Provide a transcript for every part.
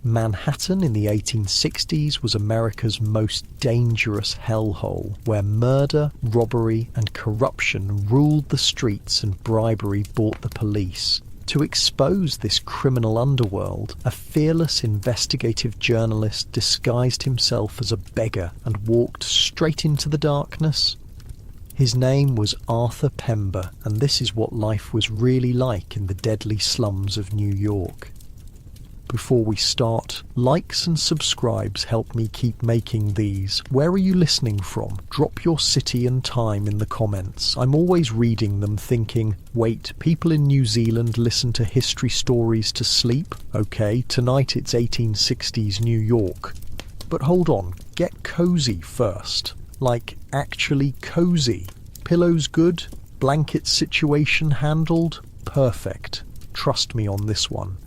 Manhattan in the 1860s was America's most dangerous hellhole, where murder, robbery, and corruption ruled the streets and bribery bought the police. To expose this criminal underworld, a fearless investigative journalist disguised himself as a beggar and walked straight into the darkness. His name was Arthur Pember, and this is what life was really like in the deadly slums of New York. Before we start, likes and subscribes help me keep making these. Where are you listening from? Drop your city and time in the comments. I'm always reading them thinking, wait, people in New Zealand listen to history stories to sleep? Okay, tonight it's 1860s New York. But hold on, get cozy first. Like, actually cozy. Pillows good? Blanket situation handled? Perfect. Trust me on this one.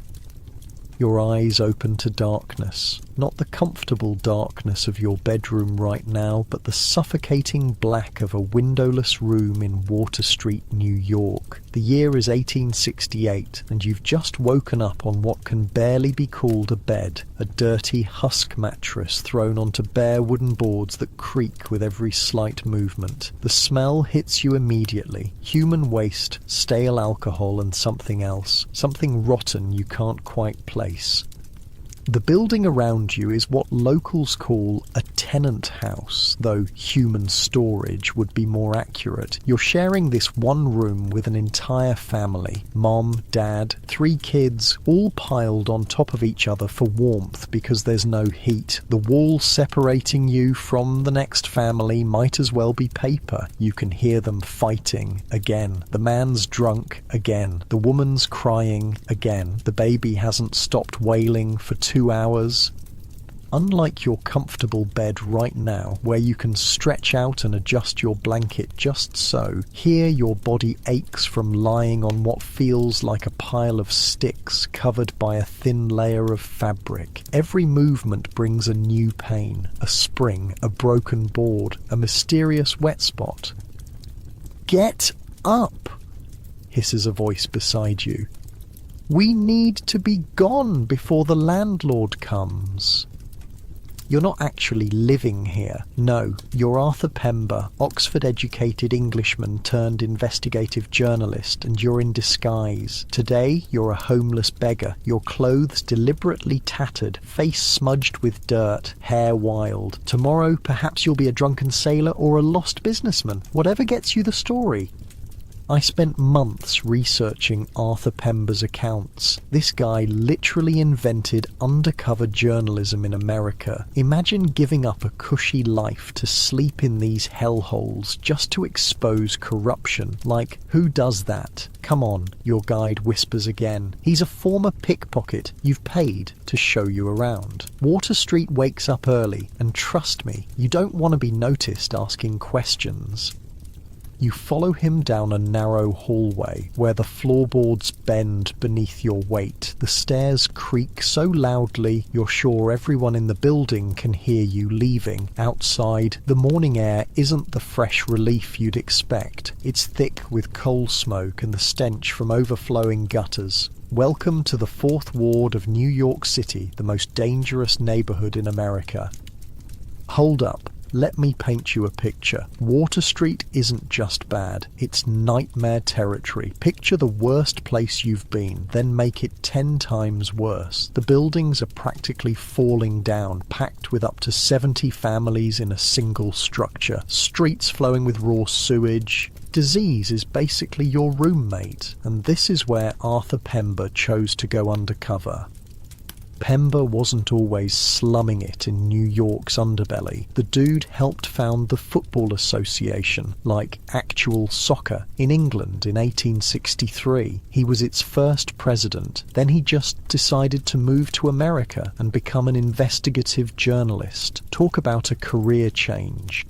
Your eyes open to darkness, not the comfortable darkness of your bedroom right now, but the suffocating black of a windowless room in Water Street, New York. The year is 1868, and you've just woken up on what can barely be called a bed, a dirty husk mattress thrown onto bare wooden boards that creak with every slight movement. The smell hits you immediately. Human waste, stale alcohol, and something else. Something rotten you can't quite place. The building around you is what locals call a tenant house, though human storage would be more accurate. You're sharing this one room with an entire family. Mom, dad, 3 kids, all piled on top of each other for warmth because there's no heat. The wall separating you from the next family might as well be paper. You can hear them fighting again. The man's drunk again. The woman's crying again. The baby hasn't stopped wailing for 2 hours. Unlike your comfortable bed right now, where you can stretch out and adjust your blanket just so, here your body aches from lying on what feels like a pile of sticks covered by a thin layer of fabric. Every movement brings a new pain, a spring, a broken board, a mysterious wet spot. "Get up!" hisses a voice beside you. "We need to be gone before the landlord comes." You're not actually living here. No, you're Arthur Pember, Oxford-educated Englishman turned investigative journalist, and you're in disguise. Today, you're a homeless beggar, your clothes deliberately tattered, face smudged with dirt, hair wild. Tomorrow, perhaps you'll be a drunken sailor or a lost businessman. Whatever gets you the story. I spent months researching Arthur Pember's accounts. This guy literally invented undercover journalism in America. Imagine giving up a cushy life to sleep in these hellholes just to expose corruption. Like, who does that? Come on, your guide whispers again. He's a former pickpocket. You've paid to show you around. Water Street wakes up early, and trust me, you don't want to be noticed asking questions. You follow him down a narrow hallway where the floorboards bend beneath your weight. The stairs creak so loudly you're sure everyone in the building can hear you leaving. Outside, the morning air isn't the fresh relief you'd expect. It's thick with coal smoke and the stench from overflowing gutters. Welcome to the 4th Ward of New York City, the most dangerous neighborhood in America. Hold up. Let me paint you a picture. Water Street isn't just bad, it's nightmare territory. Picture the worst place you've been, then make it 10 times worse. The buildings are practically falling down, packed with up to 70 families in a single structure. Streets flowing with raw sewage. Disease is basically your roommate, and this is where Arthur Pember chose to go undercover. Pember wasn't always slumming it in New York's underbelly. The dude helped found the Football Association, like actual soccer, in England in 1863. He was its first president. Then he just decided to move to America and become an investigative journalist. Talk about a career change.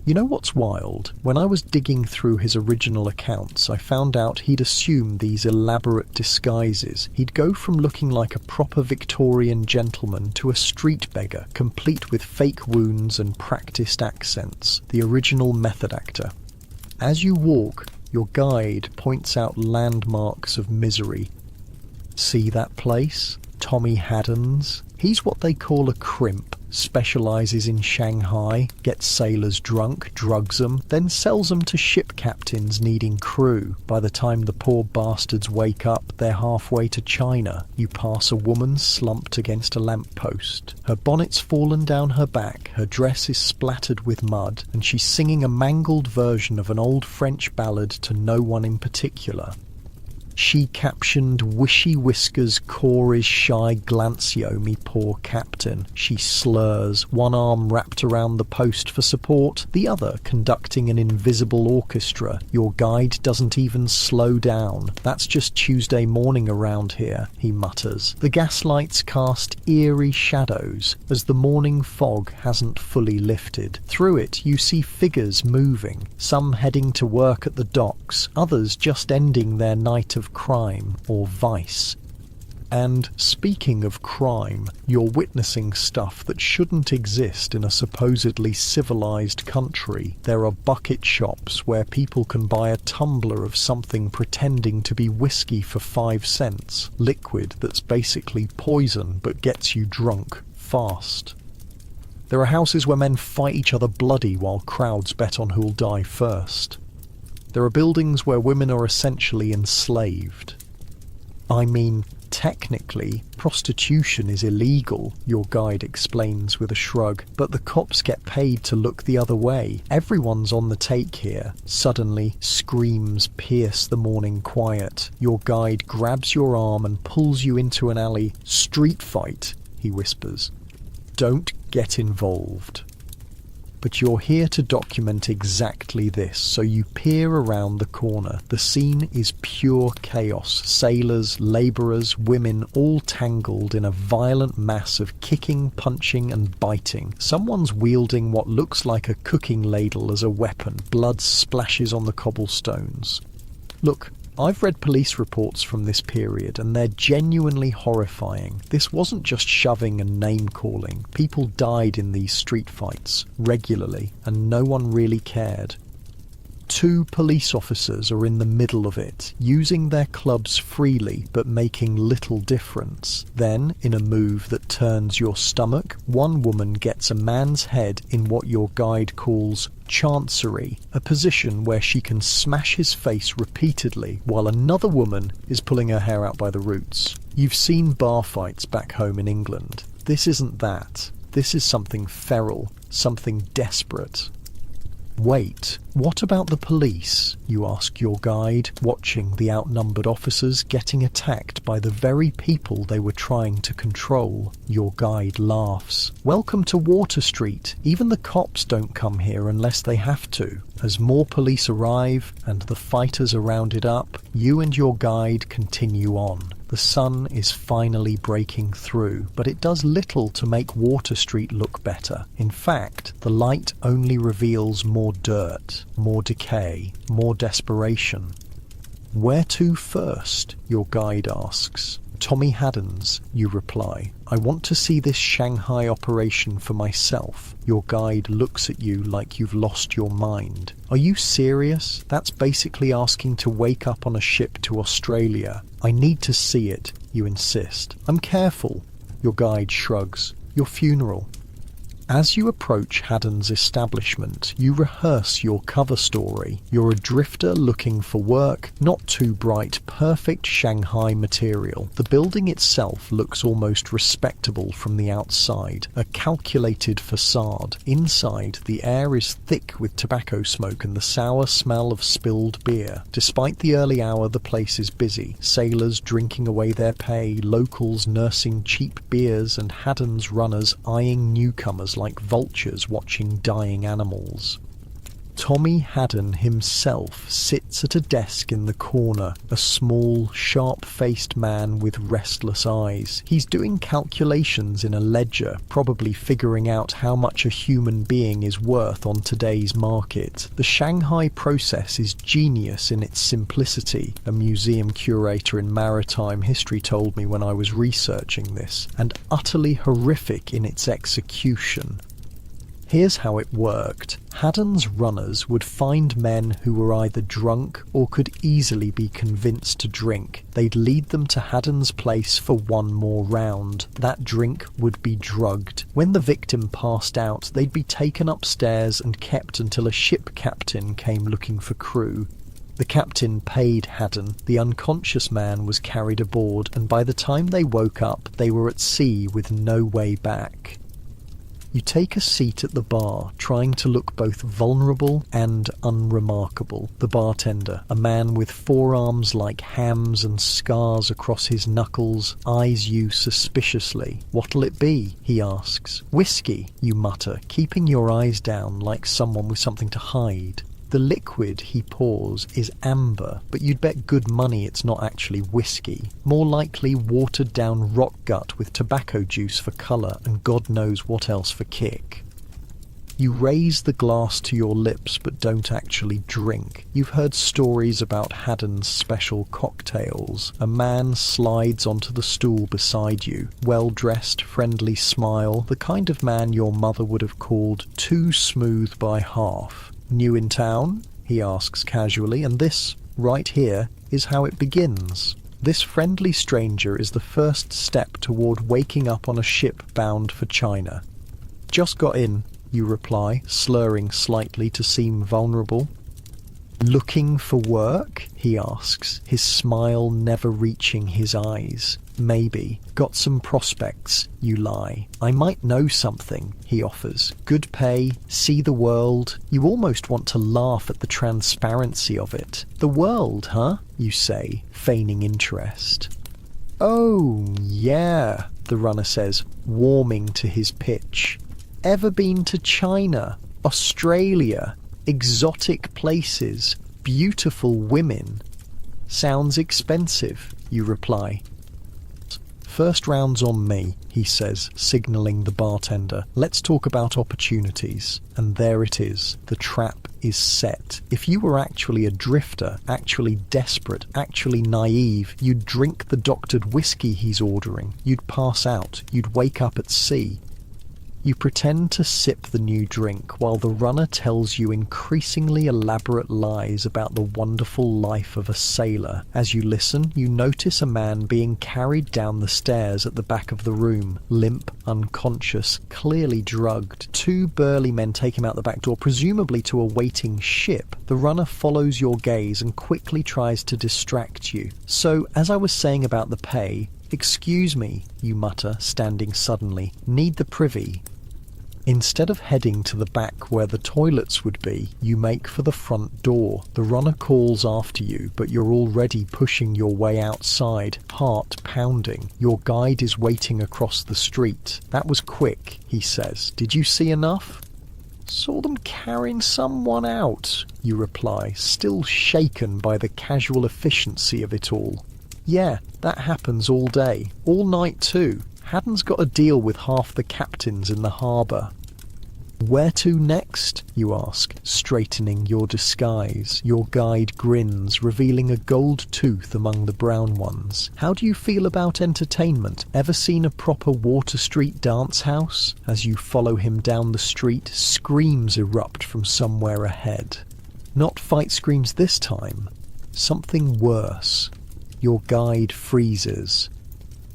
You know what's wild? When I was digging through his original accounts, I found out he'd assumed these elaborate disguises. He'd go from looking like a proper Victorian gentleman to a street beggar, complete with fake wounds and practiced accents. The original method actor. As you walk, your guide points out landmarks of misery. See that place? Tommy Haddons. He's what they call a crimp, specialises in Shanghai, gets sailors drunk, drugs them, then sells them to ship captains needing crew. By the time the poor bastards wake up, they're halfway to China. You pass a woman slumped against a lamppost. Her bonnet's fallen down her back, her dress is splattered with mud, and she's singing a mangled version of an old French ballad to no one in particular. She captioned, "Wishy whiskers, core is shy, glancio, me poor captain." She slurs, one arm wrapped around the post for support, the other conducting an invisible orchestra. Your guide doesn't even slow down. "That's just Tuesday morning around here," he mutters. The gaslights cast eerie shadows as the morning fog hasn't fully lifted. Through it you see figures moving, some heading to work at the docks, others just ending their night of crime or vice. And speaking of crime, you're witnessing stuff that shouldn't exist in a supposedly civilized country. There are bucket shops where people can buy a tumbler of something pretending to be whiskey for 5 cents, liquid that's basically poison but gets you drunk fast. There are houses where men fight each other bloody while crowds bet on who'll die first. There are buildings where women are essentially enslaved. I mean, technically, prostitution is illegal, your guide explains with a shrug, but the cops get paid to look the other way. Everyone's on the take here. Suddenly, screams pierce the morning quiet. Your guide grabs your arm and pulls you into an alley. "Street fight," he whispers. "Don't get involved." But you're here to document exactly this, so you peer around the corner. The scene is pure chaos. Sailors, labourers, women, all tangled in a violent mass of kicking, punching and biting. Someone's wielding what looks like a cooking ladle as a weapon. Blood splashes on the cobblestones. Look, I've read police reports from this period and they're genuinely horrifying. This wasn't just shoving and name-calling. People died in these street fights, regularly, and no one really cared. 2 police officers are in the middle of it, using their clubs freely but making little difference. Then, in a move that turns your stomach, one woman gets a man's head in what your guide calls chancery, a position where she can smash his face repeatedly while another woman is pulling her hair out by the roots. You've seen bar fights back home in England. This isn't that. This is something feral, something desperate. Wait, what about the police? You ask your guide, watching the outnumbered officers getting attacked by the very people they were trying to control. Your guide laughs. "Welcome to Water Street. Even the cops don't come here unless they have to." As more police arrive and the fighters are rounded up, you and your guide continue on. The sun is finally breaking through, but it does little to make Water Street look better. In fact, the light only reveals more dirt, more decay, more desperation. "Where to first?" your guide asks. "Tommy Haddons," you reply. "I want to see this Shanghai operation for myself." Your guide looks at you like you've lost your mind. "Are you serious? That's basically asking to wake up on a ship to Australia." "I need to see it," you insist. "I'm careful." Your guide shrugs. "Your funeral." As you approach Haddon's establishment, you rehearse your cover story. You're a drifter looking for work, not too bright, perfect Shanghai material. The building itself looks almost respectable from the outside, a calculated facade. Inside, the air is thick with tobacco smoke and the sour smell of spilled beer. Despite the early hour, the place is busy. Sailors drinking away their pay, locals nursing cheap beers, and Haddon's runners eyeing newcomers like vultures watching dying animals. Tommy Haddon himself sits at a desk in the corner, a small, sharp-faced man with restless eyes. He's doing calculations in a ledger, probably figuring out how much a human being is worth on today's market. The Shanghai process is genius in its simplicity, a museum curator in maritime history told me when I was researching this, and utterly horrific in its execution. Here's how it worked. Haddon's runners would find men who were either drunk or could easily be convinced to drink. They'd lead them to Haddon's place for one more round. That drink would be drugged. When the victim passed out, they'd be taken upstairs and kept until a ship captain came looking for crew. The captain paid Haddon. The unconscious man was carried aboard, and by the time they woke up, they were at sea with no way back. You take a seat at the bar, trying to look both vulnerable and unremarkable. The bartender, a man with forearms like hams and scars across his knuckles, eyes you suspiciously. "What'll it be?" he asks. "Whiskey," you mutter, keeping your eyes down like someone with something to hide. The liquid he pours is amber, but you'd bet good money it's not actually whiskey. More likely watered down rock gut with tobacco juice for colour and God knows what else for kick. You raise the glass to your lips but don't actually drink. You've heard stories about Haddon's special cocktails. A man slides onto the stool beside you, well-dressed, friendly smile, the kind of man your mother would have called too smooth by half. "New in town?" he asks casually, and this, right here, is how it begins. This friendly stranger is the first step toward waking up on a ship bound for China. "Just got in," you reply, slurring slightly to seem vulnerable. "Looking for work?" he asks, his smile never reaching his eyes. "Maybe. Got some prospects," you lie. "I might know something," he offers. "Good pay, see the world." You almost want to laugh at the transparency of it. "The world, huh?" you say, feigning interest. "Oh, yeah," the runner says, warming to his pitch. "Ever been to China, Australia, exotic places, beautiful women?" "Sounds expensive," you reply. "First round's on me," he says, signalling the bartender. "Let's talk about opportunities." And there it is. The trap is set. If you were actually a drifter, actually desperate, actually naive, you'd drink the doctored whiskey he's ordering. You'd pass out. You'd wake up at sea. You pretend to sip the new drink while the runner tells you increasingly elaborate lies about the wonderful life of a sailor. As you listen, you notice a man being carried down the stairs at the back of the room, limp, unconscious, clearly drugged. Two burly men take him out the back door, presumably to a waiting ship. The runner follows your gaze and quickly tries to distract you. "So, as I was saying about the pay, excuse me," you mutter, standing suddenly. "Need the privy." Instead of heading to the back where the toilets would be, you make for the front door. The runner calls after you, but you're already pushing your way outside, heart pounding. Your guide is waiting across the street. "That was quick," he says. "Did you see enough?" "Saw them carrying someone out," you reply, still shaken by the casual efficiency of it all. "Yeah, that happens all day. All night too. Haddon's got a deal with half the captains in the harbour." "Where to next?" you ask, straightening your disguise. Your guide grins, revealing a gold tooth among the brown ones. "How do you feel about entertainment? Ever seen a proper Water Street dance house?" As you follow him down the street, screams erupt from somewhere ahead. Not fight screams this time. Something worse. Your guide freezes.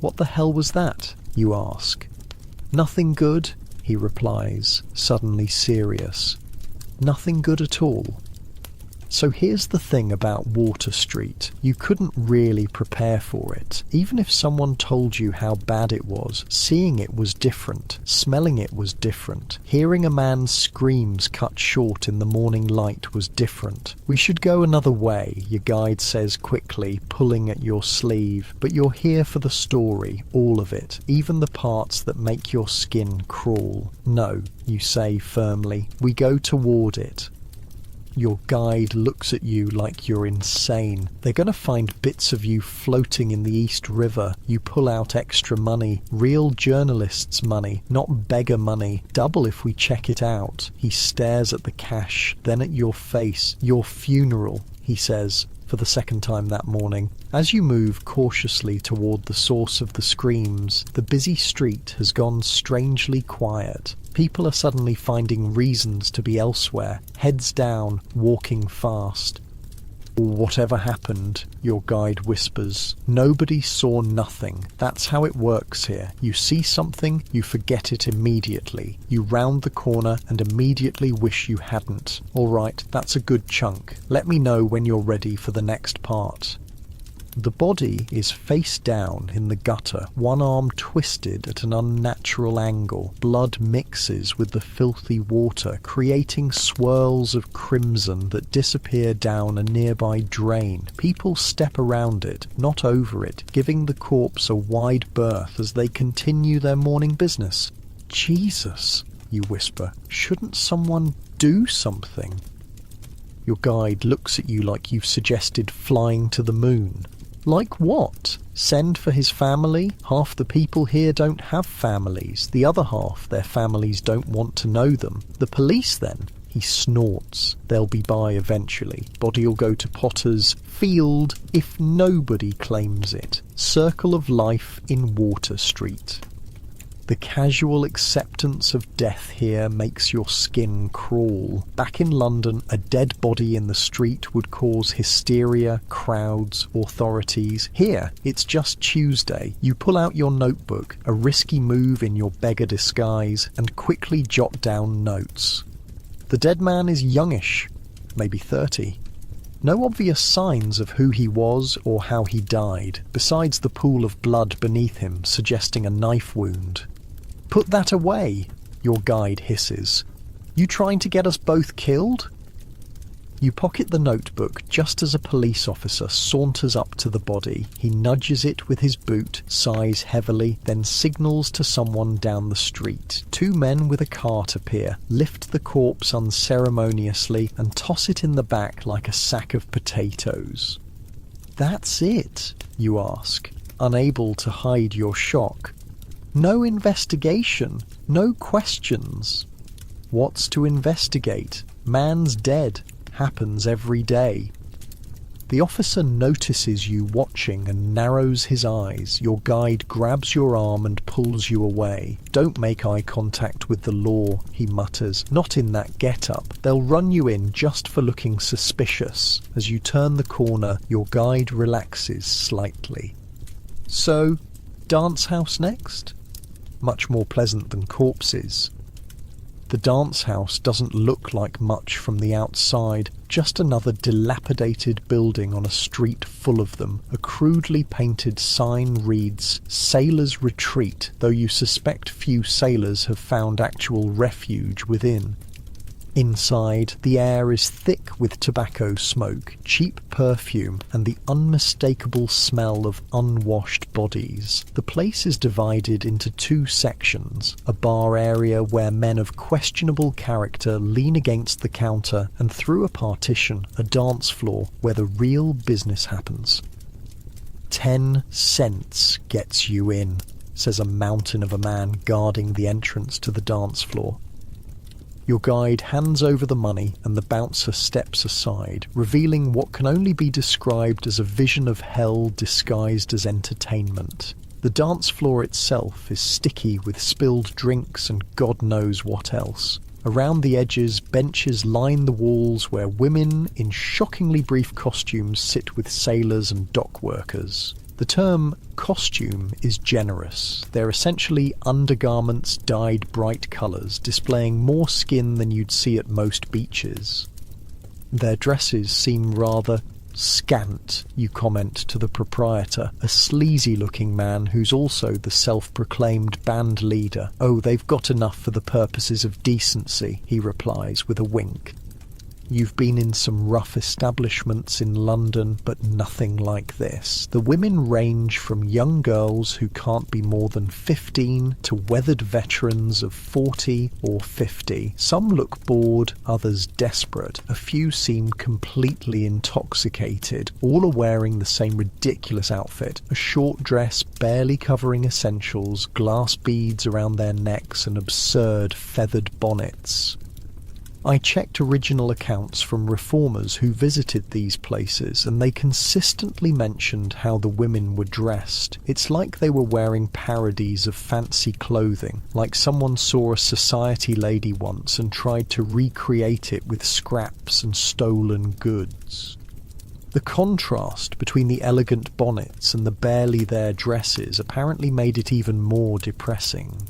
"What the hell was that?" you ask. "Nothing good," he replies, suddenly serious. "Nothing good at all." So here's the thing about Water Street. You couldn't really prepare for it. Even if someone told you how bad it was, seeing it was different, smelling it was different, hearing a man's screams cut short in the morning light was different. "We should go another way," your guide says quickly, pulling at your sleeve. "But you're here for the story, all of it, even the parts that make your skin crawl." "No," you say firmly, "we go toward it." Your guide looks at you like you're insane. "They're going to find bits of you floating in the East River." You pull out extra money, real journalists' money, not beggar money. "Double if we check it out." He stares at the cash, then at your face. "Your funeral," he says. for the second time that morning. As you move cautiously toward the source of the screams, the busy street has gone strangely quiet. People are suddenly finding reasons to be elsewhere, heads down, walking fast. "Whatever happened," your guide whispers. "Nobody saw nothing. That's how it works here. You see something, you forget it immediately. You round the corner and immediately wish you hadn't. All right, that's a good chunk. Let me know when you're ready for the next part." The body is face down in the gutter, one arm twisted at an unnatural angle. Blood mixes with the filthy water, creating swirls of crimson that disappear down a nearby drain. People step around it, not over it, giving the corpse a wide berth as they continue their morning business. "Jesus," you whisper, "shouldn't someone do something?" Your guide looks at you like you've suggested flying to the moon. "Like what? Send for his family? Half the people here don't have families. The other half, their families don't want to know them. The police then?" He snorts. "They'll be by eventually. Body'll go to Potter's Field if nobody claims it. Circle of life in Water Street." The casual acceptance of death here makes your skin crawl. Back in London, a dead body in the street would cause hysteria, crowds, authorities. Here, it's just Tuesday. You pull out your notebook, a risky move in your beggar disguise, and quickly jot down notes. The dead man is youngish, maybe 30. No obvious signs of who he was or how he died, besides the pool of blood beneath him suggesting a knife wound. "Put that away," your guide hisses. "You trying to get us both killed?" You pocket the notebook just as a police officer saunters up to the body. He nudges it with his boot, sighs heavily, then signals to someone down the street. Two men with a cart appear, lift the corpse unceremoniously, and toss it in the back like a sack of potatoes. "That's it?" you ask, unable to hide your shock. "No investigation, no questions." "What's to investigate? Man's dead. Happens every day." The officer notices you watching and narrows his eyes. Your guide grabs your arm and pulls you away. "Don't make eye contact with the law," he mutters. "Not in that get-up. They'll run you in just for looking suspicious." As you turn the corner, your guide relaxes slightly. "So, dance house next?" Much more pleasant than corpses. The dance house doesn't look like much from the outside, just another dilapidated building on a street full of them. A crudely painted sign reads, "Sailors Retreat," though you suspect few sailors have found actual refuge within. Inside, the air is thick with tobacco smoke, cheap perfume, and the unmistakable smell of unwashed bodies. The place is divided into two sections, a bar area where men of questionable character lean against the counter, and through a partition, a dance floor where the real business happens. 10 cents gets you in, says a mountain of a man guarding the entrance to the dance floor. Your guide hands over the money and the bouncer steps aside, revealing what can only be described as a vision of hell disguised as entertainment. The dance floor itself is sticky with spilled drinks and God knows what else. Around the edges, benches line the walls where women in shockingly brief costumes sit with sailors and dock workers. The term costume is generous. They're essentially undergarments dyed bright colours, displaying more skin than you'd see at most beaches. Their dresses seem rather scant, you comment to the proprietor, a sleazy-looking man who's also the self-proclaimed band leader. "Oh, they've got enough for the purposes of decency," he replies with a wink. You've been in some rough establishments in London, but nothing like this. The women range from young girls who can't be more than 15 to weathered veterans of 40 or 50. Some look bored, others desperate. A few seem completely intoxicated. All are wearing the same ridiculous outfit, a short dress barely covering essentials, glass beads around their necks and absurd feathered bonnets. I checked original accounts from reformers who visited these places, and they consistently mentioned how the women were dressed. It's like they were wearing parodies of fancy clothing, like someone saw a society lady once and tried to recreate it with scraps and stolen goods. The contrast between the elegant bonnets and the barely there dresses apparently made it even more depressing.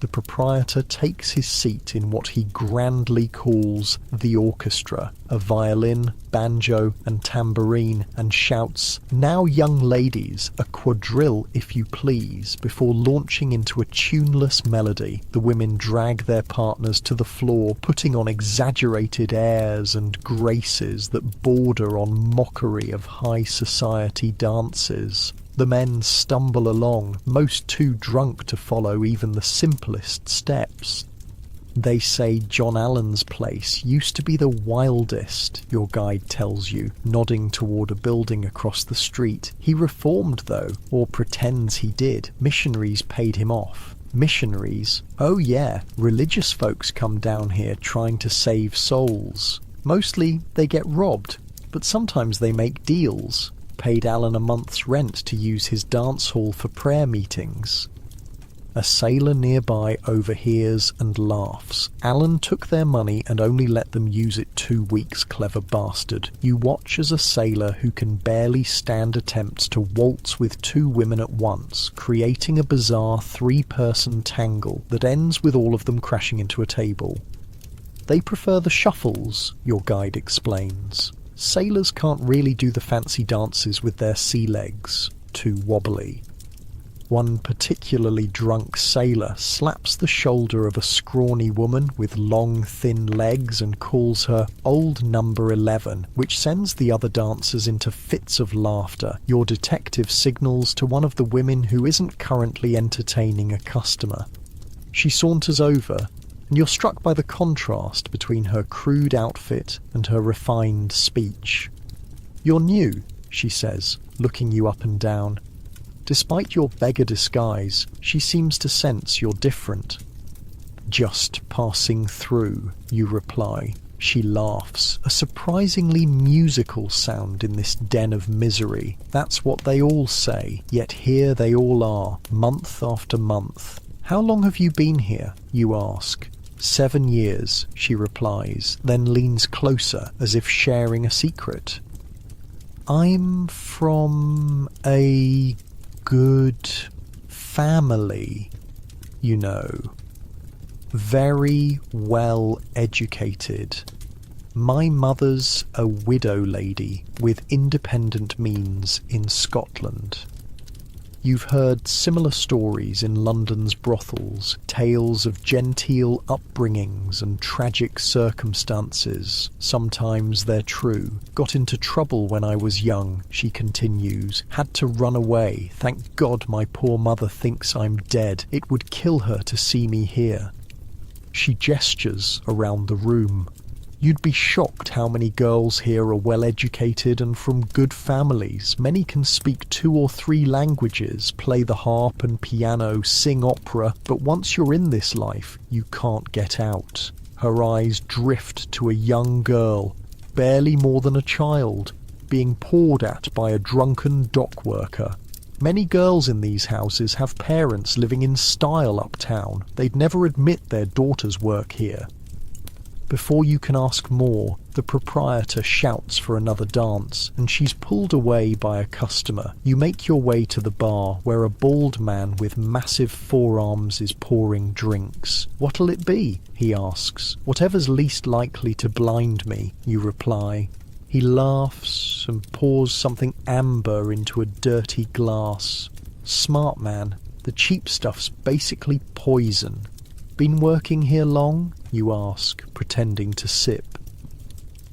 The proprietor takes his seat in what he grandly calls the orchestra, a violin, banjo and tambourine, and shouts, "Now young ladies, a quadrille if you please," before launching into a tuneless melody. The women drag their partners to the floor, putting on exaggerated airs and graces that border on mockery of high society dances. The men stumble along, most too drunk to follow even the simplest steps. They say John Allen's place used to be the wildest, your guide tells you, nodding toward a building across the street. He reformed, though, or pretends he did. Missionaries paid him off. Missionaries? Oh yeah, religious folks come down here trying to save souls. Mostly they get robbed, but sometimes they make deals. Paid Alan a month's rent to use his dance hall for prayer meetings. A sailor nearby overhears and laughs. Alan took their money and only let them use it 2 weeks, clever bastard. You watch as a sailor who can barely stand attempts to waltz with 2 women at once, creating a bizarre 3-person tangle that ends with all of them crashing into a table. They prefer the shuffles, your guide explains. Sailors can't really do the fancy dances with their sea legs, too wobbly. One particularly drunk sailor slaps the shoulder of a scrawny woman with long, thin legs and calls her Old Number 11, which sends the other dancers into fits of laughter. Your detective signals to one of the women who isn't currently entertaining a customer. She saunters over, and you're struck by the contrast between her crude outfit and her refined speech. "You're new," she says, looking you up and down. Despite your beggar disguise, she seems to sense you're different. "Just passing through," you reply. She laughs, a surprisingly musical sound in this den of misery. That's what they all say, yet here they all are, month after month. "How long have you been here?" you ask. 7 years, she replies, then leans closer as if sharing a secret. "I'm from a good family, you know. Very well educated. My mother's a widow lady with independent means in Scotland." You've heard similar stories in London's brothels, tales of genteel upbringings and tragic circumstances. Sometimes they're true. "Got into trouble when I was young," she continues. "Had to run away. Thank God my poor mother thinks I'm dead. It would kill her to see me here." She gestures around the room. You'd be shocked how many girls here are well educated and from good families. Many can speak 2 or 3 languages, play the harp and piano, sing opera, but once you're in this life, you can't get out. Her eyes drift to a young girl, barely more than a child, being pawed at by a drunken dock worker. Many girls in these houses have parents living in style uptown. They'd never admit their daughters work here. Before you can ask more, the proprietor shouts for another dance, and she's pulled away by a customer. You make your way to the bar, where a bald man with massive forearms is pouring drinks. "What'll it be?" he asks. "Whatever's least likely to blind me," you reply. He laughs and pours something amber into a dirty glass. "Smart man. The cheap stuff's basically poison." "Been working here long?" you ask, pretending to sip.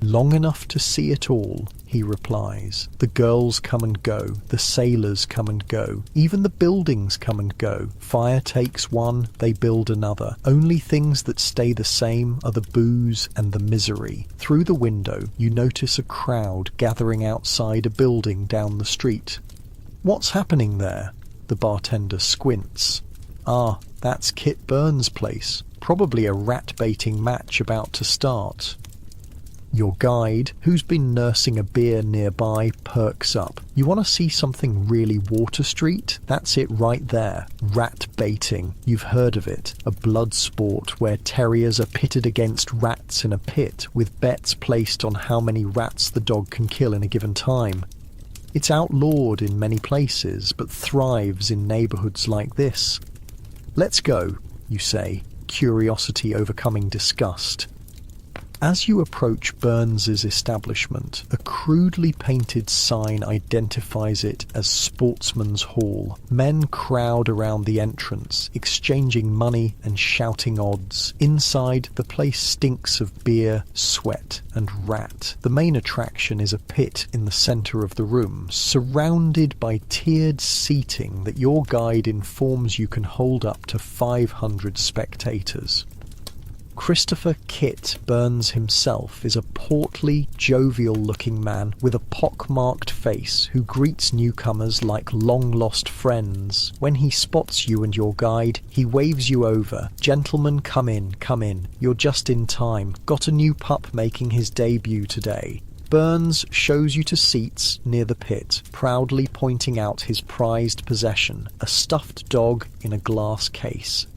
"Long enough to see it all," he replies. "The girls come and go, the sailors come and go, even the buildings come and go. Fire takes one, they build another. Only things that stay the same are the booze and the misery." Through the window, you notice a crowd gathering outside a building down the street. "What's happening there?" The bartender squints. Ah, that's Kit Burns' place. Probably a rat-baiting match about to start. Your guide, who's been nursing a beer nearby, perks up. You want to see something really Water Street? That's it right there. Rat baiting. You've heard of it. A blood sport where terriers are pitted against rats in a pit, with bets placed on how many rats the dog can kill in a given time. It's outlawed in many places, but thrives in neighbourhoods like this. Let's go, you say, curiosity overcoming disgust. As you approach Burns's establishment, a crudely painted sign identifies it as Sportsman's Hall. Men crowd around the entrance, exchanging money and shouting odds. Inside, the place stinks of beer, sweat, and rat. The main attraction is a pit in the centre of the room, surrounded by tiered seating that your guide informs you can hold up to 500 spectators. Christopher Kit Burns himself is a portly, jovial-looking man with a pock-marked face who greets newcomers like long-lost friends. When he spots you and your guide, he waves you over. "Gentlemen, come in, come in. You're just in time. Got a new pup making his debut today." Burns shows you to seats near the pit, proudly pointing out his prized possession, a stuffed dog in a glass case.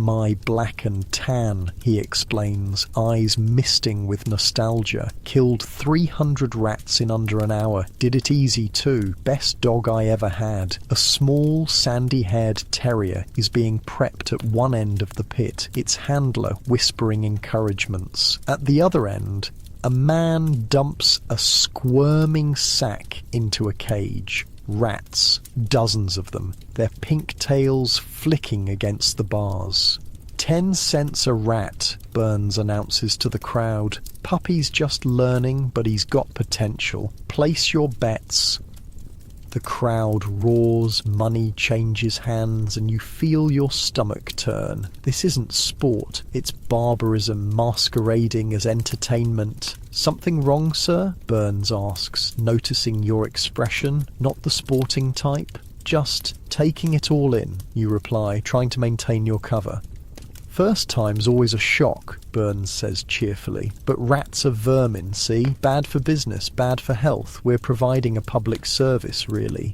"My black and tan," he explains, eyes misting with nostalgia. "Killed 300 rats in under an hour. Did it easy too. Best dog I ever had." A small, sandy-haired terrier is being prepped at one end of the pit, its handler whispering encouragements. At the other end, a man dumps a squirming sack into a cage. Rats, dozens of them, their pink tails flicking against the bars. 10 cents a rat, Burns announces to the crowd. "Puppy's just learning, but he's got potential. Place your bets." The crowd roars, money changes hands, and you feel your stomach turn. This isn't sport, it's barbarism masquerading as entertainment. "Something wrong, sir?" Burns asks, noticing your expression, not the sporting type. "Just taking it all in," you reply, trying to maintain your cover. "First time's always a shock," Burns says cheerfully. "But rats are vermin, see? Bad for business, bad for health. We're providing a public service, really."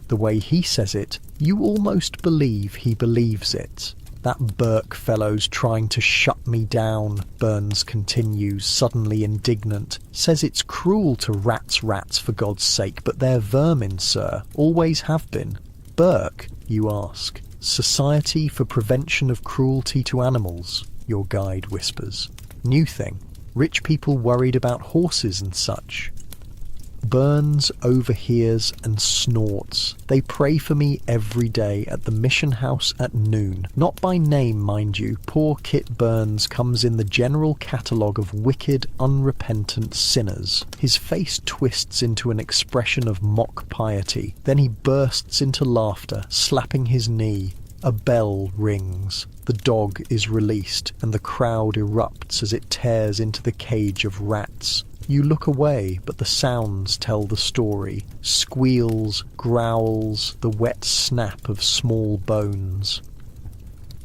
The way he says it, you almost believe he believes it. "That Burke fellow's trying to shut me down," Burns continues, suddenly indignant. "Says it's cruel to rats, for God's sake, but they're vermin, sir. Always have been." "Burke?" you ask. "Society for Prevention of Cruelty to Animals," your guide whispers. "New thing. Rich people worried about horses and such." Burns overhears and snorts. "They pray for me every day at the mission house at noon. Not by name, mind you. Poor Kit Burns comes in the general catalogue of wicked, unrepentant sinners." His face twists into an expression of mock piety. Then he bursts into laughter, slapping his knee. A bell rings. The dog is released, and the crowd erupts as it tears into the cage of rats. You look away, but the sounds tell the story. Squeals, growls, the wet snap of small bones.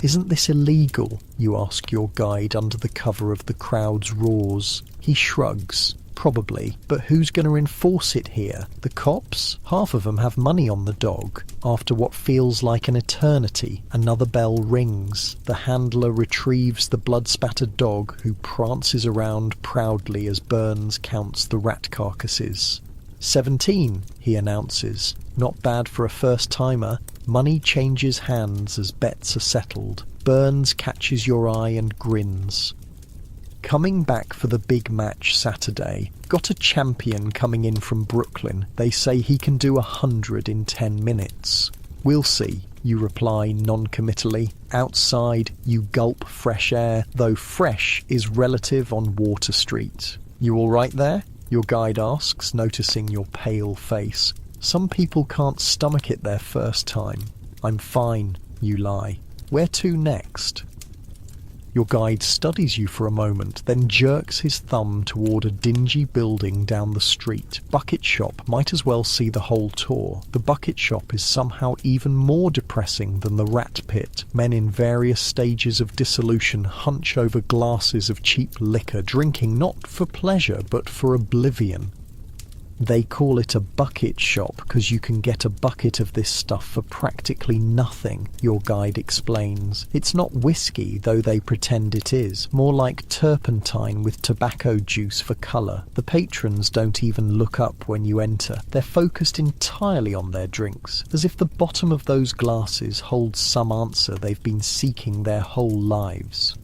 "Isn't this illegal?" you ask your guide under the cover of the crowd's roars. He shrugs. "Probably, but who's going to enforce it here? The cops? Half of them have money on the dog." After what feels like an eternity, another bell rings. The handler retrieves the blood-spattered dog, who prances around proudly as Burns counts the rat carcasses. 17, he announces. Not bad for a first-timer. Money changes hands as bets are settled. Burns catches your eye and grins. "Coming back for the big match Saturday. Got a champion coming in from Brooklyn. They say he can do 100 in 10 minutes. "We'll see," you reply non-committally. Outside, you gulp fresh air, though fresh is relative on Water Street. "You all right there?" your guide asks, noticing your pale face. "Some people can't stomach it their first time." "I'm fine," you lie. "Where to next?" Your guide studies you for a moment, then jerks his thumb toward a dingy building down the street. Bucket shop. Might as well see the whole tour. The bucket shop is somehow even more depressing than the rat pit. Men in various stages of dissolution hunch over glasses of cheap liquor, drinking not for pleasure but for oblivion. They call it a bucket shop because you can get a bucket of this stuff for practically nothing, your guide explains. It's not whiskey, though they pretend it is, more like turpentine with tobacco juice for colour. The patrons don't even look up when you enter. They're focused entirely on their drinks, as if the bottom of those glasses holds some answer they've been seeking their whole lives.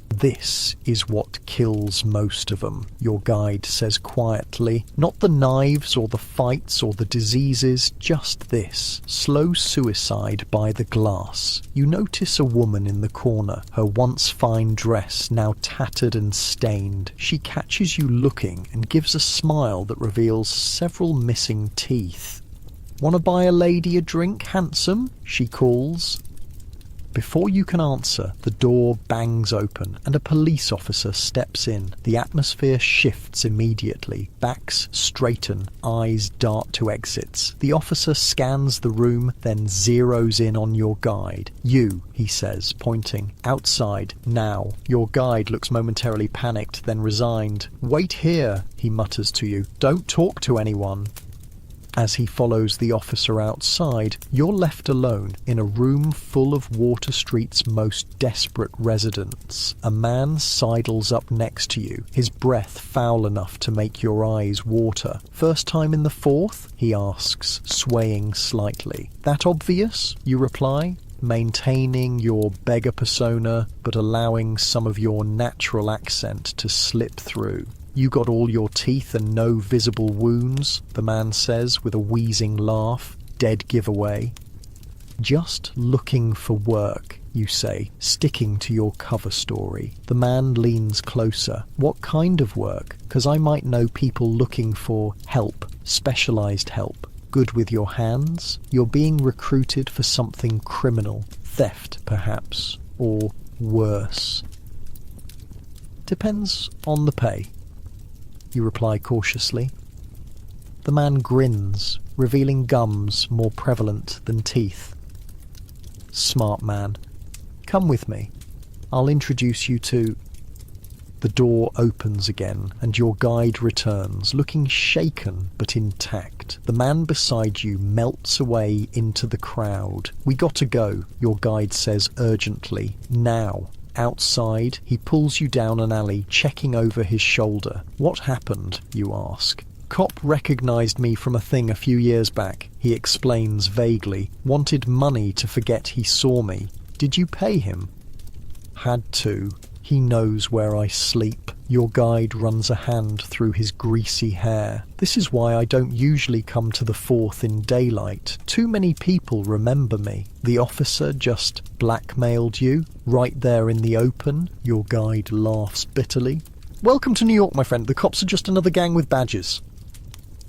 This is what kills most of them, your guide says quietly. Not the knives or the fights or the diseases, just this. Slow suicide by the glass. You notice a woman in the corner, her once fine dress now tattered and stained. She catches you looking and gives a smile that reveals several missing teeth. "Want to buy a lady a drink, handsome?" she calls. Before you can answer, the door bangs open and a police officer steps in. The atmosphere shifts immediately. Backs straighten, eyes dart to exits. The officer scans the room, then zeroes in on your guide. "You," he says, pointing. "Outside, now." Your guide looks momentarily panicked, then resigned. "Wait here," he mutters to you. "Don't talk to anyone." As he follows the officer outside, you're left alone in a room full of Water Street's most desperate residents. A man sidles up next to you, his breath foul enough to make your eyes water. "First time in the Fourth?" he asks, swaying slightly. "That obvious?" you reply, maintaining your beggar persona but allowing some of your natural accent to slip through. "You got all your teeth and no visible wounds," the man says with a wheezing laugh. "Dead giveaway." "Just looking for work," you say, sticking to your cover story. The man leans closer. "What kind of work? 'Cause I might know people looking for help, specialized help. Good with your hands? You're being recruited for something criminal. Theft, perhaps. Or worse." "Depends on the pay," you reply cautiously. The man grins, revealing gums more prevalent than teeth. "Smart man. Come with me. I'll introduce you to..." The door opens again, and your guide returns, looking shaken but intact. The man beside you melts away into the crowd. "We gotta go," your guide says urgently. "Now." Outside, he pulls you down an alley, checking over his shoulder. "What happened?" you ask. "Cop recognized me from a thing a few years back," he explains vaguely. "Wanted money to forget he saw me. Did you pay him?" "Had to. He knows where I sleep." Your guide runs a hand through his greasy hair. "This is why I don't usually come to the Fourth in daylight. Too many people remember me." "The officer just blackmailed you? Right there in the open?" Your guide laughs bitterly. "Welcome to New York, my friend. The cops are just another gang with badges."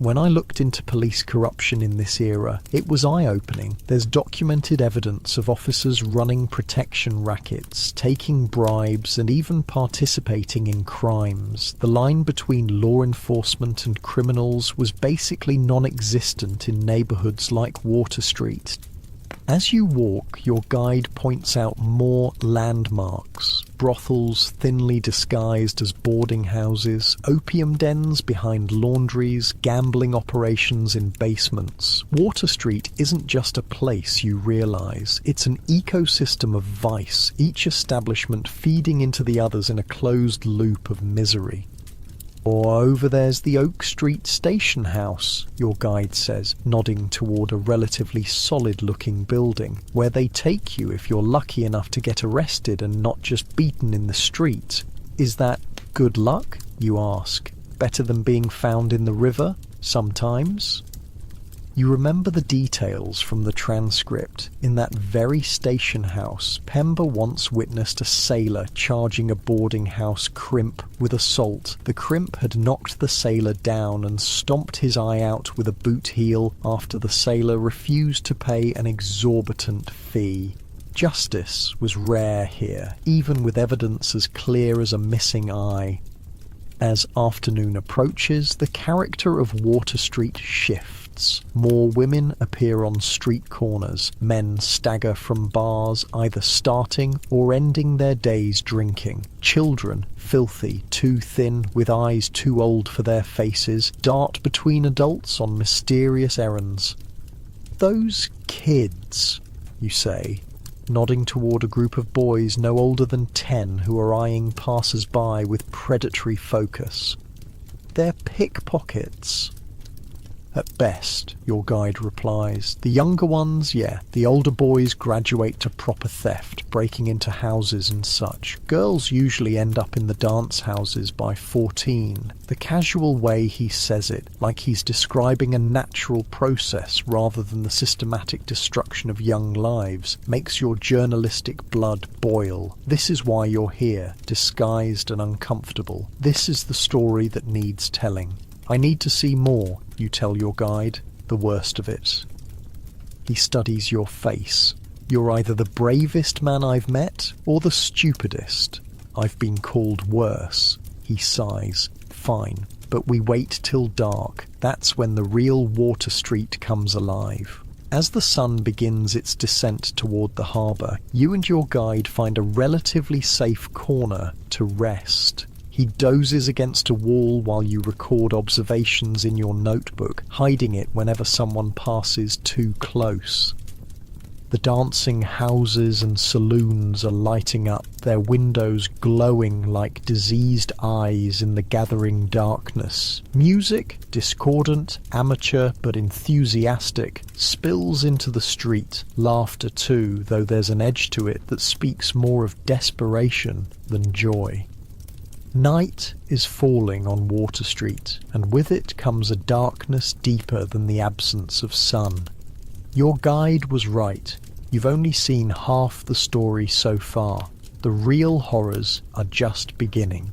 When I looked into police corruption in this era, it was eye-opening. There's documented evidence of officers running protection rackets, taking bribes, and even participating in crimes. The line between law enforcement and criminals was basically non-existent in neighborhoods like Water Street. As you walk, your guide points out more landmarks. Brothels thinly disguised as boarding houses, opium dens behind laundries, gambling operations in basements. Water Street isn't just a place, you realise. It's an ecosystem of vice, each establishment feeding into the others in a closed loop of misery. "Or over there's the Oak Street station house," your guide says, nodding toward a relatively solid-looking building, "where they take you if you're lucky enough to get arrested and not just beaten in the street." "Is that good luck?" you ask. "Better than being found in the river? Sometimes." You remember the details from the transcript. In that very station house, Pember once witnessed a sailor charging a boarding house crimp with assault. The crimp had knocked the sailor down and stomped his eye out with a boot heel after the sailor refused to pay an exorbitant fee. Justice was rare here, even with evidence as clear as a missing eye. As afternoon approaches, the character of Water Street shifts. More women appear on street corners. Men stagger from bars, either starting or ending their days drinking. Children, filthy, too thin, with eyes too old for their faces, dart between adults on mysterious errands. "Those kids," you say, nodding toward a group of boys no older than 10 who are eyeing passers-by with predatory focus. "They're pickpockets." "At best," your guide replies. "The younger ones, yeah. The older boys graduate to proper theft, breaking into houses and such. Girls usually end up in the dance houses by 14. The casual way he says it, like he's describing a natural process rather than the systematic destruction of young lives, makes your journalistic blood boil. This is why you're here, disguised and uncomfortable. This is the story that needs telling. I need to see more," you tell your guide, the worst of it. He studies your face. "You're either the bravest man I've met, or the stupidest. I've been called worse." He sighs. "Fine, but we wait till dark. That's when the real Water Street comes alive." As the sun begins its descent toward the harbour, you and your guide find a relatively safe corner to rest. He dozes against a wall while you record observations in your notebook, hiding it whenever someone passes too close. The dancing houses and saloons are lighting up, their windows glowing like diseased eyes in the gathering darkness. Music, discordant, amateur but enthusiastic, spills into the street. Laughter too, though there's an edge to it that speaks more of desperation than joy. Night is falling on Water Street, and with it comes a darkness deeper than the absence of sun. Your guide was right. You've only seen half the story so far. The real horrors are just beginning.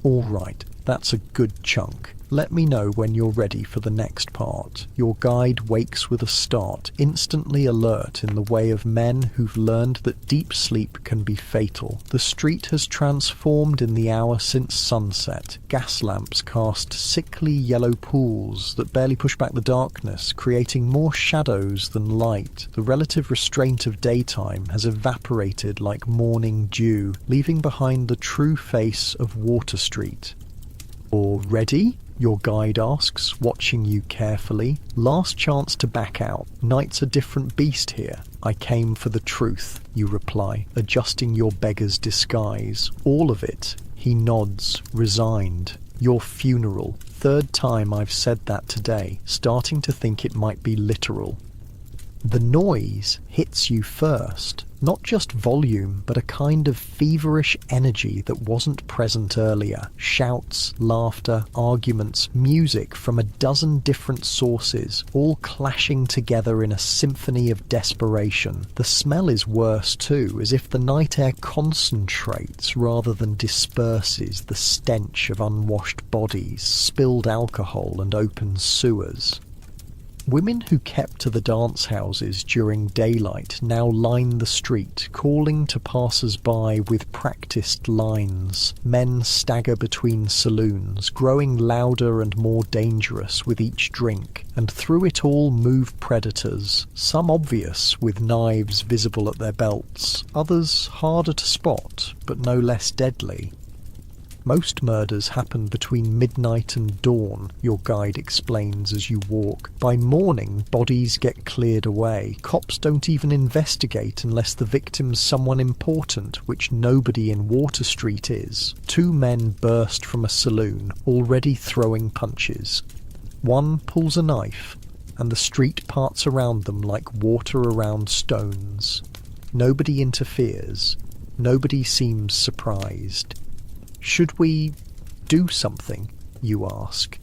All right, that's a good chunk. Let me know when you're ready for the next part. Your guide wakes with a start, instantly alert in the way of men who've learned that deep sleep can be fatal. The street has transformed in the hour since sunset. Gas lamps cast sickly yellow pools that barely push back the darkness, creating more shadows than light. The relative restraint of daytime has evaporated like morning dew, leaving behind the true face of Water Street. "All ready?" your guide asks, watching you carefully. "Last chance to back out. Night's a different beast here." "I came for the truth," you reply, adjusting your beggar's disguise. "All of it." He nods, resigned. "Your funeral. Third time I've said that today, starting to think it might be literal." The noise hits you first. Not just volume, but a kind of feverish energy that wasn't present earlier. Shouts, laughter, arguments, music from a dozen different sources, all clashing together in a symphony of desperation. The smell is worse too, as if the night air concentrates rather than disperses the stench of unwashed bodies, spilled alcohol and open sewers. Women who kept to the dance houses during daylight now line the street, calling to passers-by with practiced lines. Men stagger between saloons, growing louder and more dangerous with each drink, and through it all move predators, some obvious with knives visible at their belts, others harder to spot but no less deadly. Most murders happen between midnight and dawn, your guide explains as you walk. By morning, bodies get cleared away. Cops don't even investigate unless the victim's someone important, which nobody in Water Street is. 2 men burst from a saloon, already throwing punches. One pulls a knife, and the street parts around them like water around stones. Nobody interferes. Nobody seems surprised. "Should we do something?" you ask.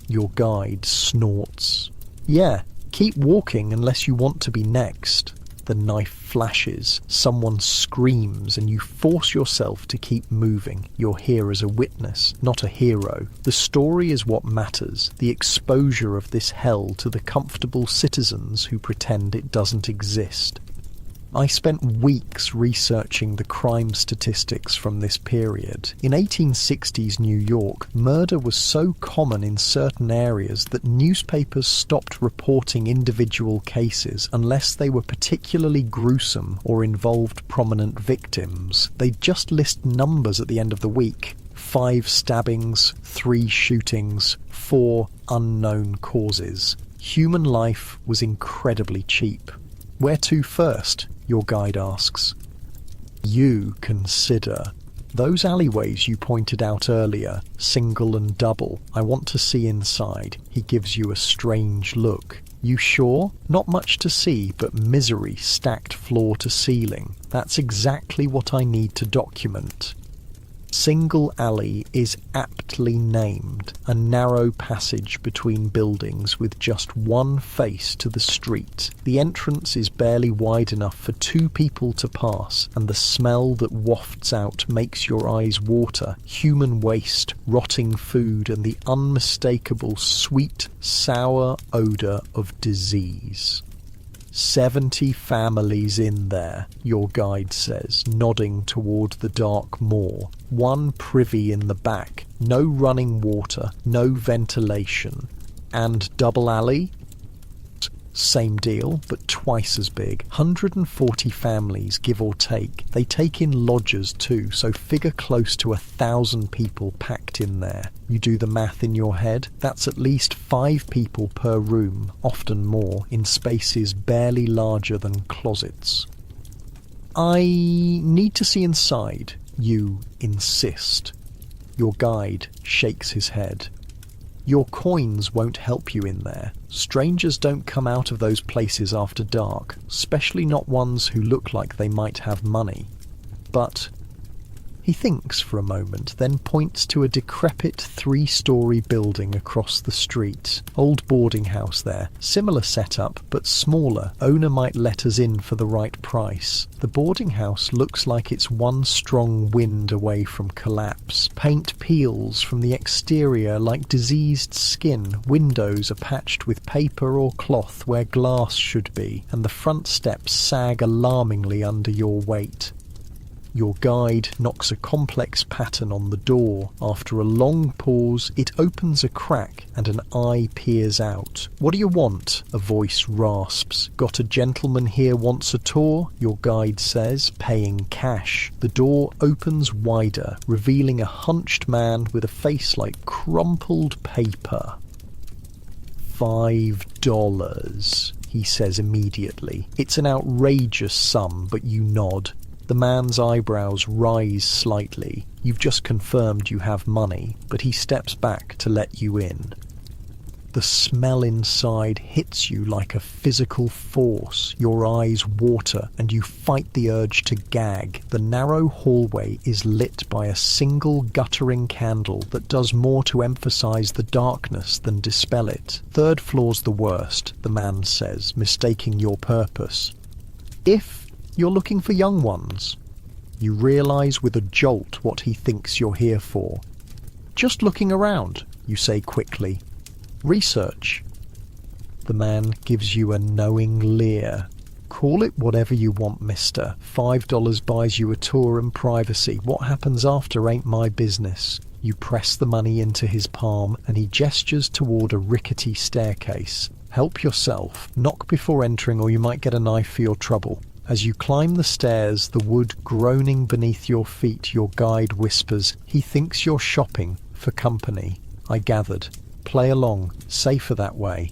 Your guide snorts. "Yeah, keep walking unless you want to be next." The knife flashes, someone screams, and you force yourself to keep moving. You're here as a witness, not a hero. The story is what matters, the exposure of this hell to the comfortable citizens who pretend it doesn't exist. I spent weeks researching the crime statistics from this period. In 1860s New York, murder was so common in certain areas that newspapers stopped reporting individual cases unless they were particularly gruesome or involved prominent victims. They'd just list numbers at the end of the week. 5 stabbings, 3 shootings, 4 unknown causes. Human life was incredibly cheap. Where to first? Your guide asks. You consider. Those alleyways you pointed out earlier, single and double, I want to see inside. He gives you a strange look. You sure? Not much to see, but misery stacked floor to ceiling. That's exactly what I need to document. Single alley is aptly named, a narrow passage between buildings with just one face to the street. The entrance is barely wide enough for 2 people to pass, and the smell that wafts out makes your eyes water. Human waste, rotting food, and the unmistakable sweet, sour odour of disease. 70 families in there, your guide says, nodding toward the dark moor. 1 privy in the back, no running water, no ventilation. And double alley? Same deal, but twice as big. 140 families, give or take. They take in lodgers too, so figure close to 1,000 people packed in there. You do the math in your head? That's at least 5 people per room, often more, in spaces barely larger than closets. I need to see inside, you insist. Your guide shakes his head. Your coins won't help you in there. Strangers don't come out of those places after dark, especially not ones who look like they might have money. But he thinks for a moment, then points to a decrepit 3-story building across the street. Old boarding house there. Similar setup, but smaller. Owner might let us in for the right price. The boarding house looks like it's one strong wind away from collapse. Paint peels from the exterior like diseased skin. Windows are patched with paper or cloth where glass should be, and the front steps sag alarmingly under your weight. Your guide knocks a complex pattern on the door. After a long pause, it opens a crack and an eye peers out. What do you want? A voice rasps. Got a gentleman here wants a tour? Your guide says, paying cash. The door opens wider, revealing a hunched man with a face like crumpled paper. $5, he says immediately. It's an outrageous sum, but you nod. The man's eyebrows rise slightly. You've just confirmed you have money, but he steps back to let you in. The smell inside hits you like a physical force. Your eyes water and you fight the urge to gag. The narrow hallway is lit by a single guttering candle that does more to emphasize the darkness than dispel it. 3rd floor's the worst, the man says, mistaking your purpose. If you're looking for young ones. You realise with a jolt what he thinks you're here for. Just looking around, you say quickly. Research. The man gives you a knowing leer. Call it whatever you want, mister. $5 buys you a tour and privacy. What happens after ain't my business. You press the money into his palm and he gestures toward a rickety staircase. Help yourself. Knock before entering or you might get a knife for your trouble. As you climb the stairs, the wood groaning beneath your feet, your guide whispers, he thinks you're shopping for company. I gathered. Play along. Safer that way.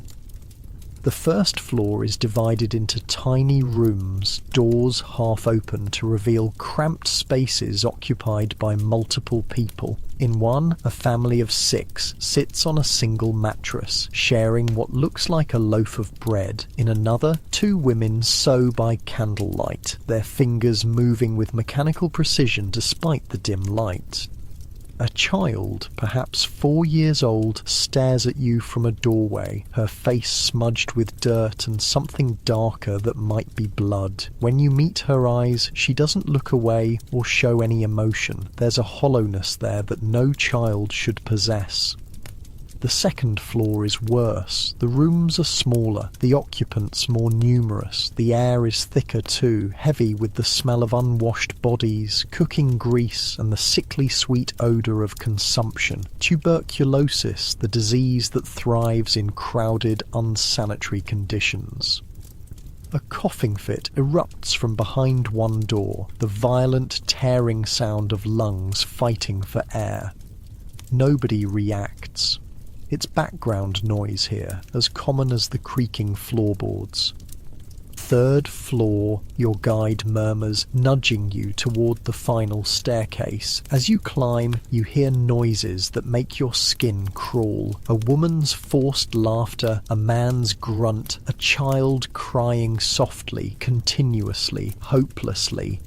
The 1st floor is divided into tiny rooms, doors half open to reveal cramped spaces occupied by multiple people. In one, a family of 6 sits on a single mattress, sharing what looks like a loaf of bread. In another, 2 women sew by candlelight, their fingers moving with mechanical precision despite the dim light. A child, perhaps 4 years old, stares at you from a doorway, her face smudged with dirt and something darker that might be blood. When you meet her eyes, she doesn't look away or show any emotion. There's a hollowness there that no child should possess. The second floor is worse. The rooms are smaller, the occupants more numerous. The air is thicker too, heavy with the smell of unwashed bodies, cooking grease, and the sickly sweet odour of consumption. Tuberculosis, the disease that thrives in crowded, unsanitary conditions. A coughing fit erupts from behind one door, the violent, tearing sound of lungs fighting for air. Nobody reacts. It's background noise here, as common as the creaking floorboards. Third floor, your guide murmurs, nudging you toward the final staircase. As you climb, you hear noises that make your skin crawl. A woman's forced laughter, a man's grunt, a child crying softly, continuously, hopelessly.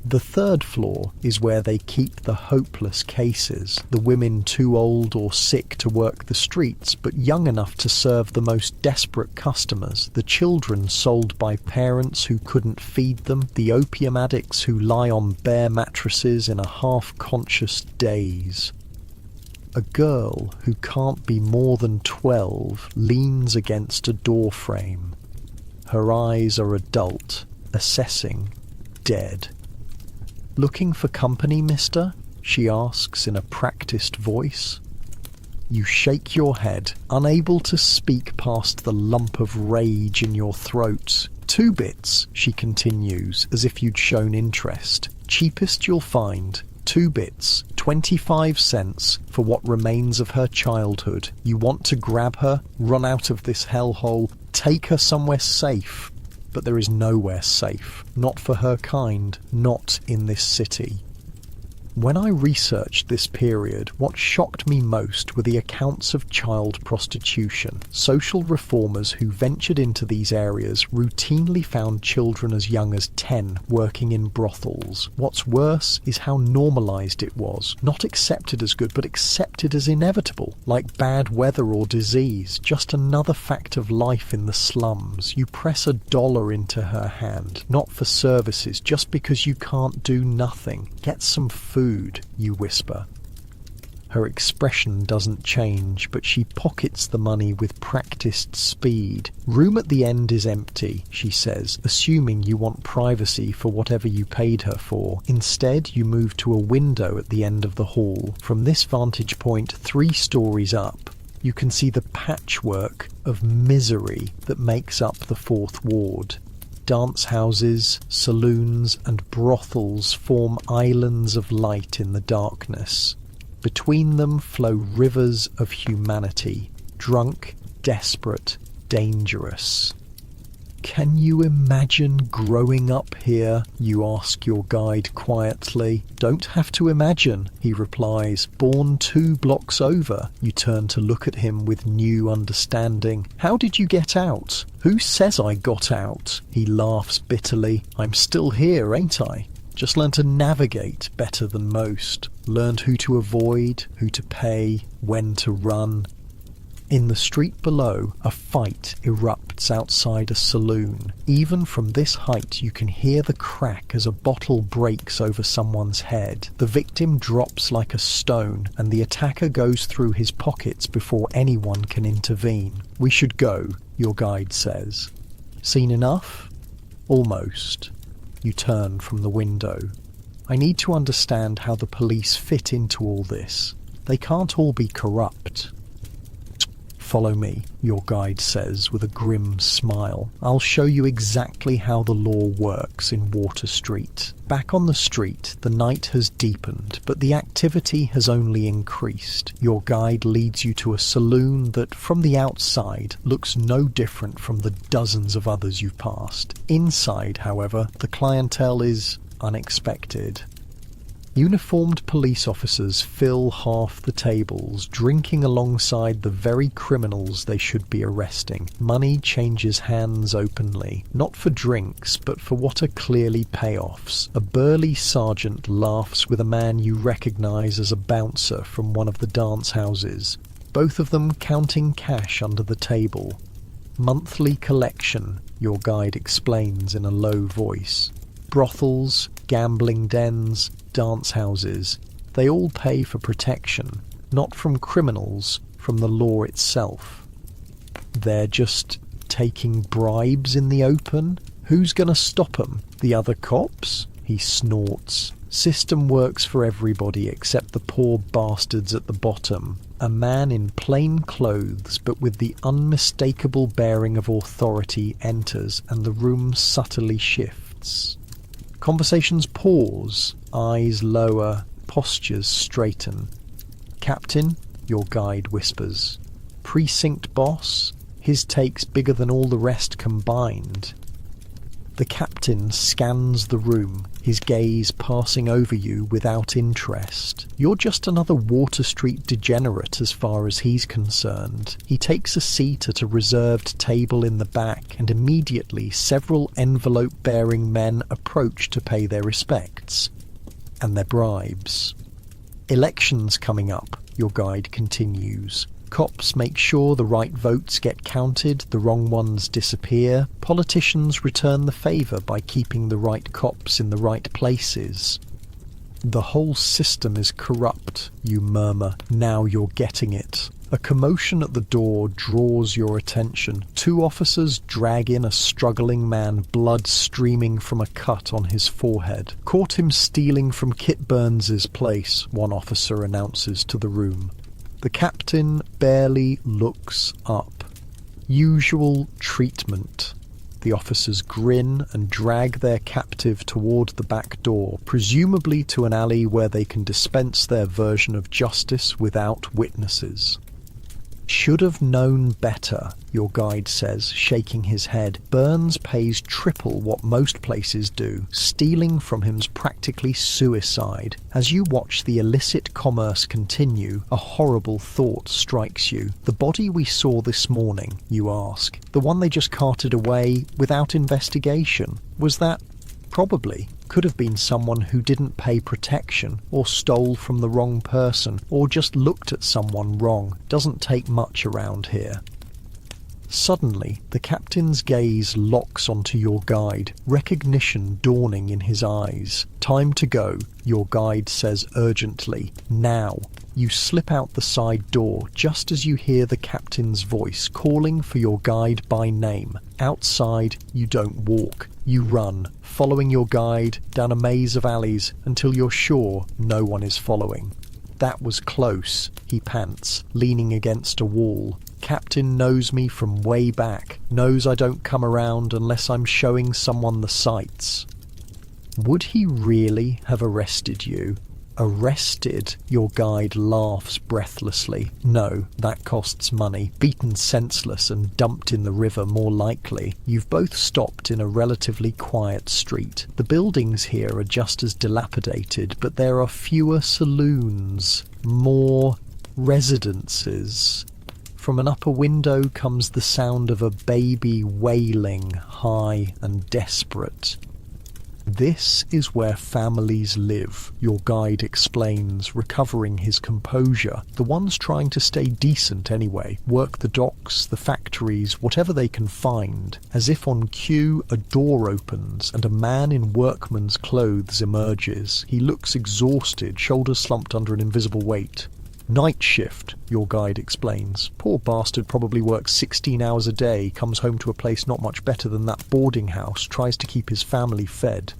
The third floor is where they keep the hopeless cases, the women too old or sick to work the streets but young enough to serve the most desperate customers, the children sold by parents who couldn't feed them, the opium addicts who lie on bare mattresses in a half-conscious daze. A girl who can't be more than 12 leans against a door frame. Her eyes are adult, assessing, dead. "Looking for company, mister?" she asks in a practiced voice. You shake your head, unable to speak past the lump of rage in your throat. "2 bits, she continues, as if you'd shown interest. "Cheapest you'll find. 2 bits, 25 cents for what remains of her childhood. You want to grab her, run out of this hellhole, take her somewhere safe." But there is nowhere safe, not for her kind, not in this city. When I researched this period, what shocked me most were the accounts of child prostitution. Social reformers who ventured into these areas routinely found children as young as 10 working in brothels. What's worse is how normalised it was. Not accepted as good, but accepted as inevitable, like bad weather or disease. Just another fact of life in the slums. You press $1 into her hand, not for services, just because you can't do nothing. Get some food, you whisper. Her expression doesn't change, but she pockets the money with practiced speed. "Room at the end is empty," she says, assuming you want privacy for whatever you paid her for. Instead, you move to a window at the end of the hall. From this vantage point, 3 stories up, you can see the patchwork of misery that makes up the 4th ward. Dance houses, saloons, and brothels form islands of light in the darkness. Between them flow rivers of humanity, drunk, desperate, dangerous. "Can you imagine growing up here?" you ask your guide quietly. "Don't have to imagine," he replies. "Born 2 blocks over." You turn to look at him with new understanding. "How did you get out?" "Who says I got out?" He laughs bitterly. "I'm still here, ain't I? Just learned to navigate better than most. Learned who to avoid, who to pay, when to run." In the street below, a fight erupts outside a saloon. Even from this height you can hear the crack as a bottle breaks over someone's head. The victim drops like a stone, and the attacker goes through his pockets before anyone can intervene. "We should go," your guide says. "Seen enough?" "Almost." You turn from the window. "I need to understand how the police fit into all this. They can't all be corrupt." "Follow me," your guide says with a grim smile. "I'll show you exactly how the law works in Water Street." Back on the street, the night has deepened, but the activity has only increased. Your guide leads you to a saloon that, from the outside, looks no different from the dozens of others you've passed. Inside, however, the clientele is unexpected. Uniformed police officers fill half the tables, drinking alongside the very criminals they should be arresting. Money changes hands openly, not for drinks, but for what are clearly payoffs. A burly sergeant laughs with a man you recognise as a bouncer from one of the dance houses, both of them counting cash under the table. "Monthly collection," your guide explains in a low voice. "Brothels, gambling dens, dance houses, they all pay for protection, not from criminals, from the law itself. They're just taking bribes in the open? Who's gonna stop 'em? The other cops? He snorts. System works for everybody except the poor bastards at the bottom. A man in plain clothes but with the unmistakable bearing of authority enters, and the room subtly shifts. Conversations pause, eyes lower, postures straighten. "Captain," your guide whispers. "Precinct boss? His take's bigger than all the rest combined." The captain scans the room, his gaze passing over you without interest. You're just another Water Street degenerate as far as he's concerned. He takes a seat at a reserved table in the back, and immediately several envelope-bearing men approach to pay their respects. And their bribes. "Elections coming up," your guide continues. Cops make sure the right votes get counted, the wrong ones disappear. Politicians return the favour by keeping the right cops in the right places. "The whole system is corrupt," you murmur. Now you're getting it. A commotion at the door draws your attention. 2 officers drag in a struggling man, blood streaming from a cut on his forehead. "Caught him stealing from Kit Burns's place," one officer announces to the room. The captain barely looks up. Usual treatment. The officers grin and drag their captive toward the back door, presumably to an alley where they can dispense their version of justice without witnesses. "Should have known better," your guide says, shaking his head. "Burns pays triple what most places do. Stealing from him's practically suicide." As you watch the illicit commerce continue, a horrible thought strikes you. "The body we saw this morning," you ask, "the one they just carted away without investigation, was that..." Probably. Could have been someone who didn't pay protection, or stole from the wrong person, or just looked at someone wrong. Doesn't take much around here. Suddenly, the captain's gaze locks onto your guide, recognition dawning in his eyes. "Time to go," your guide says urgently. "Now." You slip out the side door just as you hear the captain's voice calling for your guide by name. Outside, you don't walk. You run, following your guide down a maze of alleys until you're sure no one is following. "That was close," he pants, leaning against a wall. "Captain knows me from way back, knows I don't come around unless I'm showing someone the sights." Would he really have arrested you? "Arrested?" Your guide laughs breathlessly. "No, that costs money. Beaten senseless and dumped in the river, more likely." You've both stopped in a relatively quiet street. The buildings here are just as dilapidated, but there are fewer saloons, more residences. From an upper window comes the sound of a baby wailing, high and desperate. "This is where families live," your guide explains, recovering his composure. "The ones trying to stay decent anyway. Work the docks, the factories, whatever they can find." As if on cue, a door opens and a man in workman's clothes emerges. He looks exhausted, shoulders slumped under an invisible weight. "Night shift," your guide explains. "Poor bastard probably works 16 hours a day, comes home to a place not much better than that boarding house, tries to keep his family fed."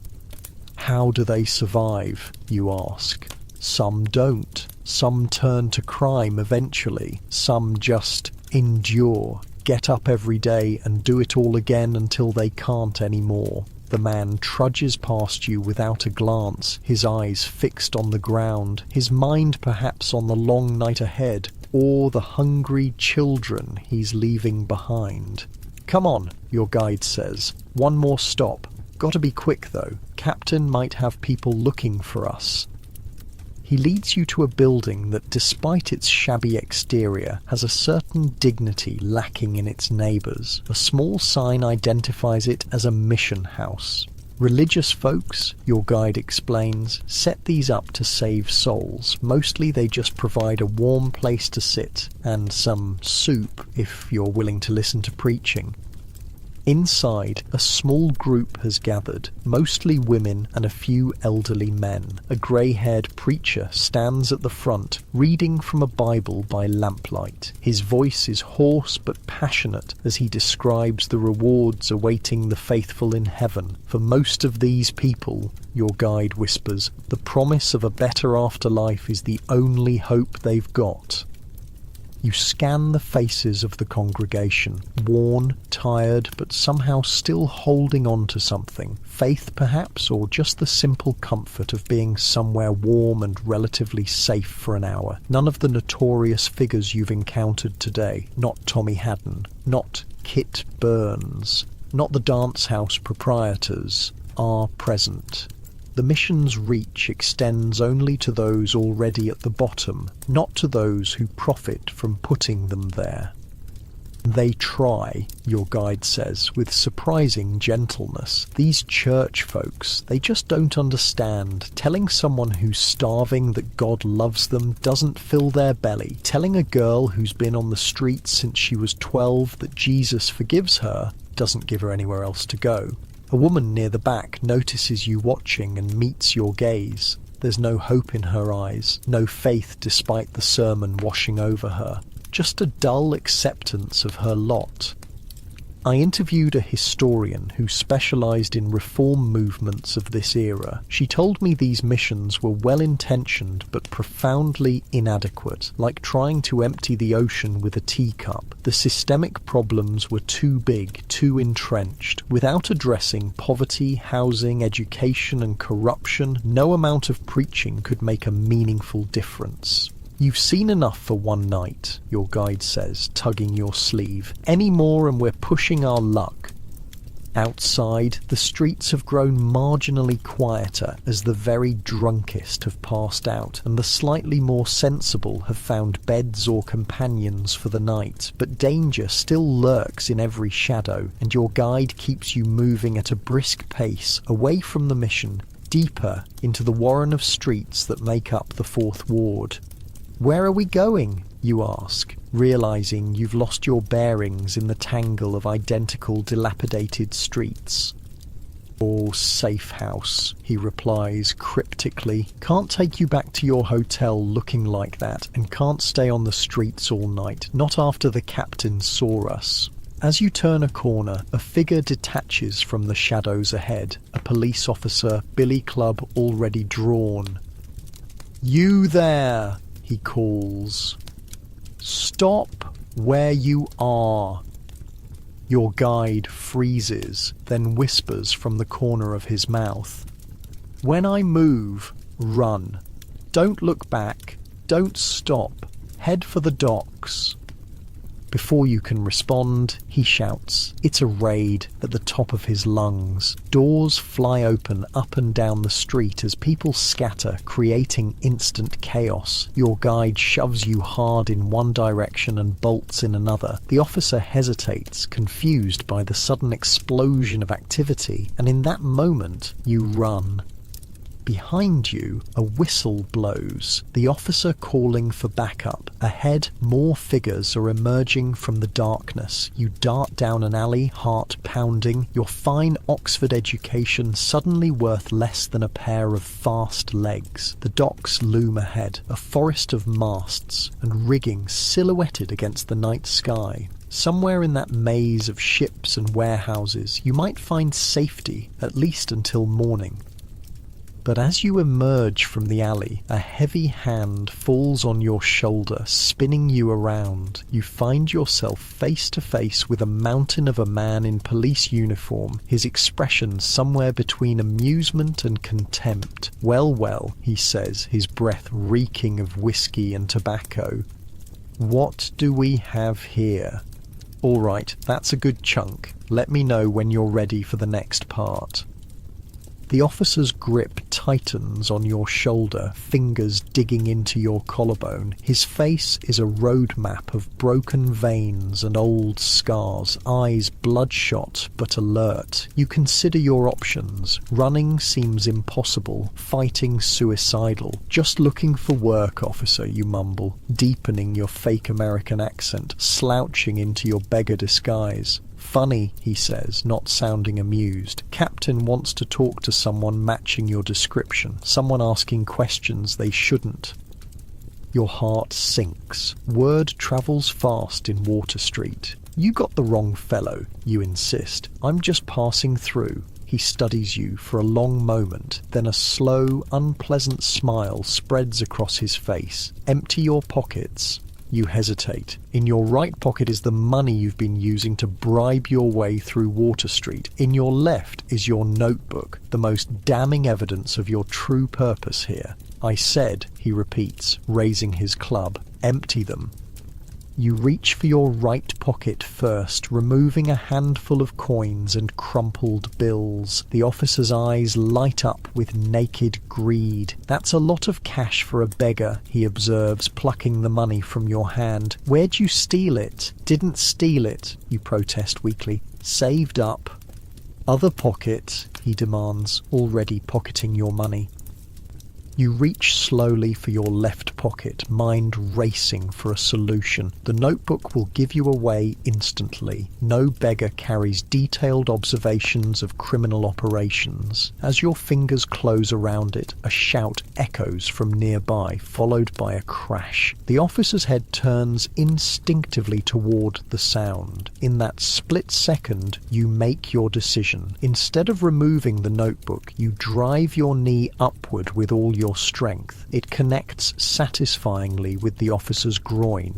"How do they survive?" you ask. Some don't. Some turn to crime eventually. Some just endure, get up every day and do it all again until they can't anymore. The man trudges past you without a glance, his eyes fixed on the ground, his mind perhaps on the long night ahead, or the hungry children he's leaving behind. "Come on," your guide says. "One more stop. Gotta be quick though. Captain might have people looking for us." He leads you to a building that, despite its shabby exterior, has a certain dignity lacking in its neighbours. A small sign identifies it as a mission house. Religious folks, your guide explains, set these up to save souls. Mostly they just provide a warm place to sit, and some soup if you're willing to listen to preaching. Inside, a small group has gathered, mostly women and a few elderly men. A grey-haired preacher stands at the front, reading from a Bible by lamplight. His voice is hoarse but passionate as he describes the rewards awaiting the faithful in heaven. For most of these people, your guide whispers, the promise of a better afterlife is the only hope they've got. You scan the faces of the congregation, worn, tired, but somehow still holding on to something. Faith, perhaps, or just the simple comfort of being somewhere warm and relatively safe for an hour. None of the notorious figures you've encountered today, not Tommy Hadden, not Kit Burns, not the dance house proprietors, are present. The mission's reach extends only to those already at the bottom, not to those who profit from putting them there. They try, your guide says, with surprising gentleness. These church folks, they just don't understand. Telling someone who's starving that God loves them doesn't fill their belly. Telling a girl who's been on the streets since she was 12 that Jesus forgives her doesn't give her anywhere else to go. A woman near the back notices you watching and meets your gaze. There's no hope in her eyes, no faith despite the sermon washing over her, just a dull acceptance of her lot. I interviewed a historian who specialised in reform movements of this era. She told me these missions were well-intentioned but profoundly inadequate, like trying to empty the ocean with a teacup. The systemic problems were too big, too entrenched. Without addressing poverty, housing, education and corruption, no amount of preaching could make a meaningful difference. You've seen enough for one night, your guide says, tugging your sleeve. Any more and we're pushing our luck. Outside, the streets have grown marginally quieter as the very drunkest have passed out, and the slightly more sensible have found beds or companions for the night. But danger still lurks in every shadow, and your guide keeps you moving at a brisk pace, away from the mission, deeper into the warren of streets that make up the Fourth Ward. Where are we going? You ask, realising you've lost your bearings in the tangle of identical dilapidated streets. "Oh, safe house," he replies cryptically. "Can't take you back to your hotel looking like that, and can't stay on the streets all night, not after the captain saw us." As you turn a corner, a figure detaches from the shadows ahead, a police officer, billy club already drawn. "You there!" he calls. "Stop where you are." Your guide freezes, then whispers from the corner of his mouth, "When I move, run. Don't look back. Don't stop. Head for the docks." Before you can respond, he shouts. It's a raid at the top of his lungs. Doors fly open up and down the street as people scatter, creating instant chaos. Your guide shoves you hard in one direction and bolts in another. The officer hesitates, confused by the sudden explosion of activity, and in that moment, you run. Behind you, a whistle blows, the officer calling for backup. Ahead, more figures are emerging from the darkness. You dart down an alley, heart pounding, your fine Oxford education suddenly worth less than a pair of fast legs. The docks loom ahead, a forest of masts and rigging silhouetted against the night sky. Somewhere in that maze of ships and warehouses, you might find safety, at least until morning. But as you emerge from the alley, a heavy hand falls on your shoulder, spinning you around. You find yourself face to face with a mountain of a man in police uniform, his expression somewhere between amusement and contempt. Well, he says, his breath reeking of whiskey and tobacco. "What do we have here?" "All right, that's a good chunk. Let me know when you're ready for the next part." The officer's grip tightens on your shoulder, fingers digging into your collarbone. His face is a road map of broken veins and old scars, eyes bloodshot but alert. You consider your options. Running seems impossible, fighting suicidal. "Just looking for work, officer," you mumble, deepening your fake American accent, slouching into your beggar disguise. Funny, he says, not sounding amused. Captain wants to talk to someone matching your description, someone asking questions they shouldn't. Your heart sinks. Word travels fast in Water Street. You got the wrong fellow, you insist. I'm just passing through. He studies you for a long moment, then a slow, unpleasant smile spreads across his face. Empty your pockets. You hesitate. In your right pocket is the money you've been using to bribe your way through Water Street. In your left is your notebook, the most damning evidence of your true purpose here. I said, he repeats, raising his club, empty them. You reach for your right pocket first, removing a handful of coins and crumpled bills. The officer's eyes light up with naked greed. That's a lot of cash for a beggar, he observes, plucking the money from your hand. Where'd you steal it? Didn't steal it, you protest weakly. Saved up. Other pocket, he demands, already pocketing your money. You reach slowly for your left pocket, mind racing for a solution. The notebook will give you away instantly. No beggar carries detailed observations of criminal operations. As your fingers close around it, a shout echoes from nearby, followed by a crash. The officer's head turns instinctively toward the sound. In that split second, you make your decision. Instead of removing the notebook, you drive your knee upward with all your strength. It connects satisfyingly with the officer's groin.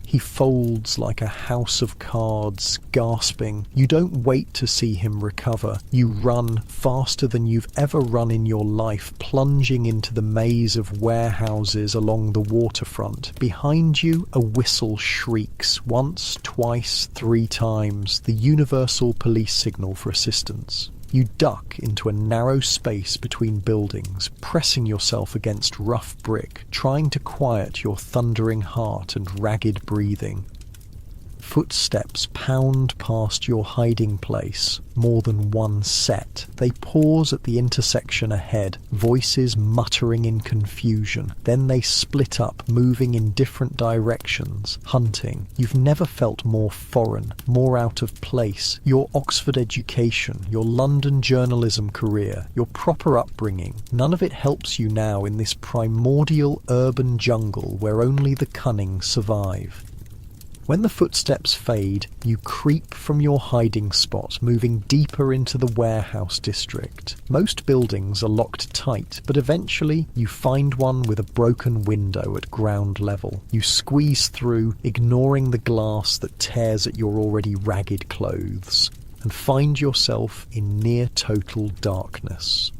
He folds like a house of cards, gasping. You don't wait to see him recover. You run faster than you've ever run in your life, plunging into the maze of warehouses along the waterfront. Behind you, a whistle shrieks, once, twice, 3 times, the universal police signal for assistance. You duck into a narrow space between buildings, pressing yourself against rough brick, trying to quiet your thundering heart and ragged breathing. Footsteps pound past your hiding place, more than one set. They pause at the intersection ahead, voices muttering in confusion. Then they split up, moving in different directions, hunting. You've never felt more foreign, more out of place. Your Oxford education, your London journalism career, your proper upbringing, none of it helps you now in this primordial urban jungle where only the cunning survive. When the footsteps fade, you creep from your hiding spot, moving deeper into the warehouse district. Most buildings are locked tight, but eventually you find one with a broken window at ground level. You squeeze through, ignoring the glass that tears at your already ragged clothes, and find yourself in near total darkness.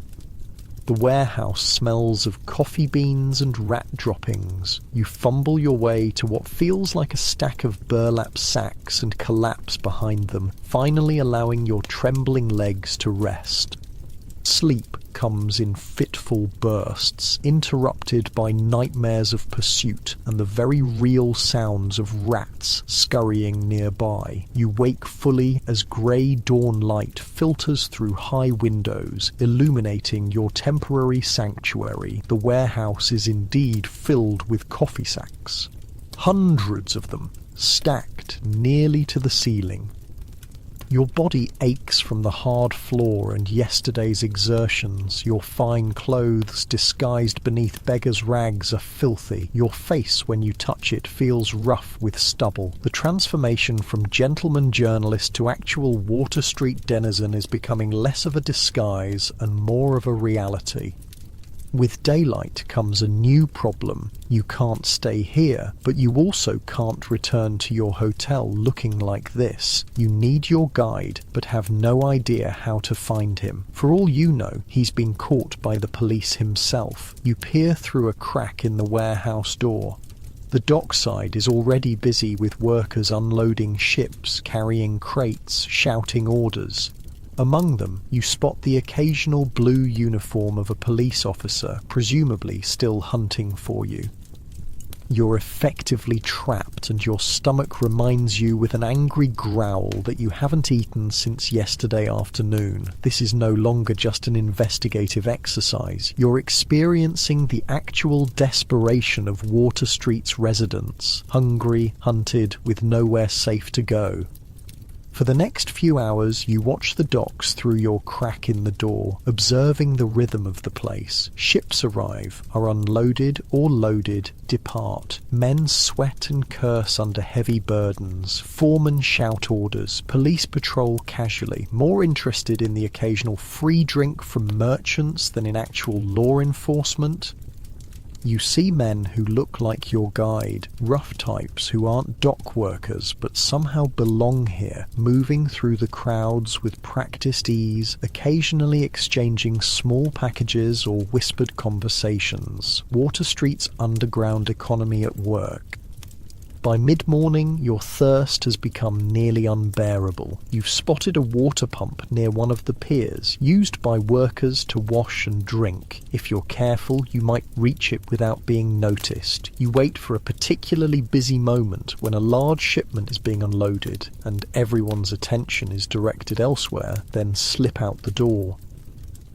The warehouse smells of coffee beans and rat droppings. You fumble your way to what feels like a stack of burlap sacks and collapse behind them, finally allowing your trembling legs to rest. Sleep comes in fitful bursts, interrupted by nightmares of pursuit and the very real sounds of rats scurrying nearby. You wake fully as grey dawn light filters through high windows, illuminating your temporary sanctuary. The warehouse is indeed filled with coffee sacks. Hundreds of them, stacked nearly to the ceiling. Your body aches from the hard floor and yesterday's exertions. Your fine clothes, disguised beneath beggar's rags, are filthy. Your face, when you touch it, feels rough with stubble. The transformation from gentleman journalist to actual Water Street denizen is becoming less of a disguise and more of a reality. With daylight comes a new problem. You can't stay here, but you also can't return to your hotel looking like this. You need your guide, but have no idea how to find him. For all you know, he's been caught by the police himself. You peer through a crack in the warehouse door. The dockside is already busy with workers unloading ships, carrying crates, shouting orders. Among them, you spot the occasional blue uniform of a police officer, presumably still hunting for you. You're effectively trapped, and your stomach reminds you with an angry growl that you haven't eaten since yesterday afternoon. This is no longer just an investigative exercise. You're experiencing the actual desperation of Water Street's residents, hungry, hunted, with nowhere safe to go. For the next few hours, you watch the docks through your crack in the door, observing the rhythm of the place. Ships arrive, are unloaded or loaded, depart. Men sweat and curse under heavy burdens. Foremen shout orders. Police patrol casually, more interested in the occasional free drink from merchants than in actual law enforcement. You see men who look like your guide, rough types who aren't dock workers but somehow belong here, moving through the crowds with practiced ease, occasionally exchanging small packages or whispered conversations. Water Street's underground economy at work. By mid-morning, your thirst has become nearly unbearable. You've spotted a water pump near one of the piers, used by workers to wash and drink. If you're careful, you might reach it without being noticed. You wait for a particularly busy moment when a large shipment is being unloaded and everyone's attention is directed elsewhere, then slip out the door.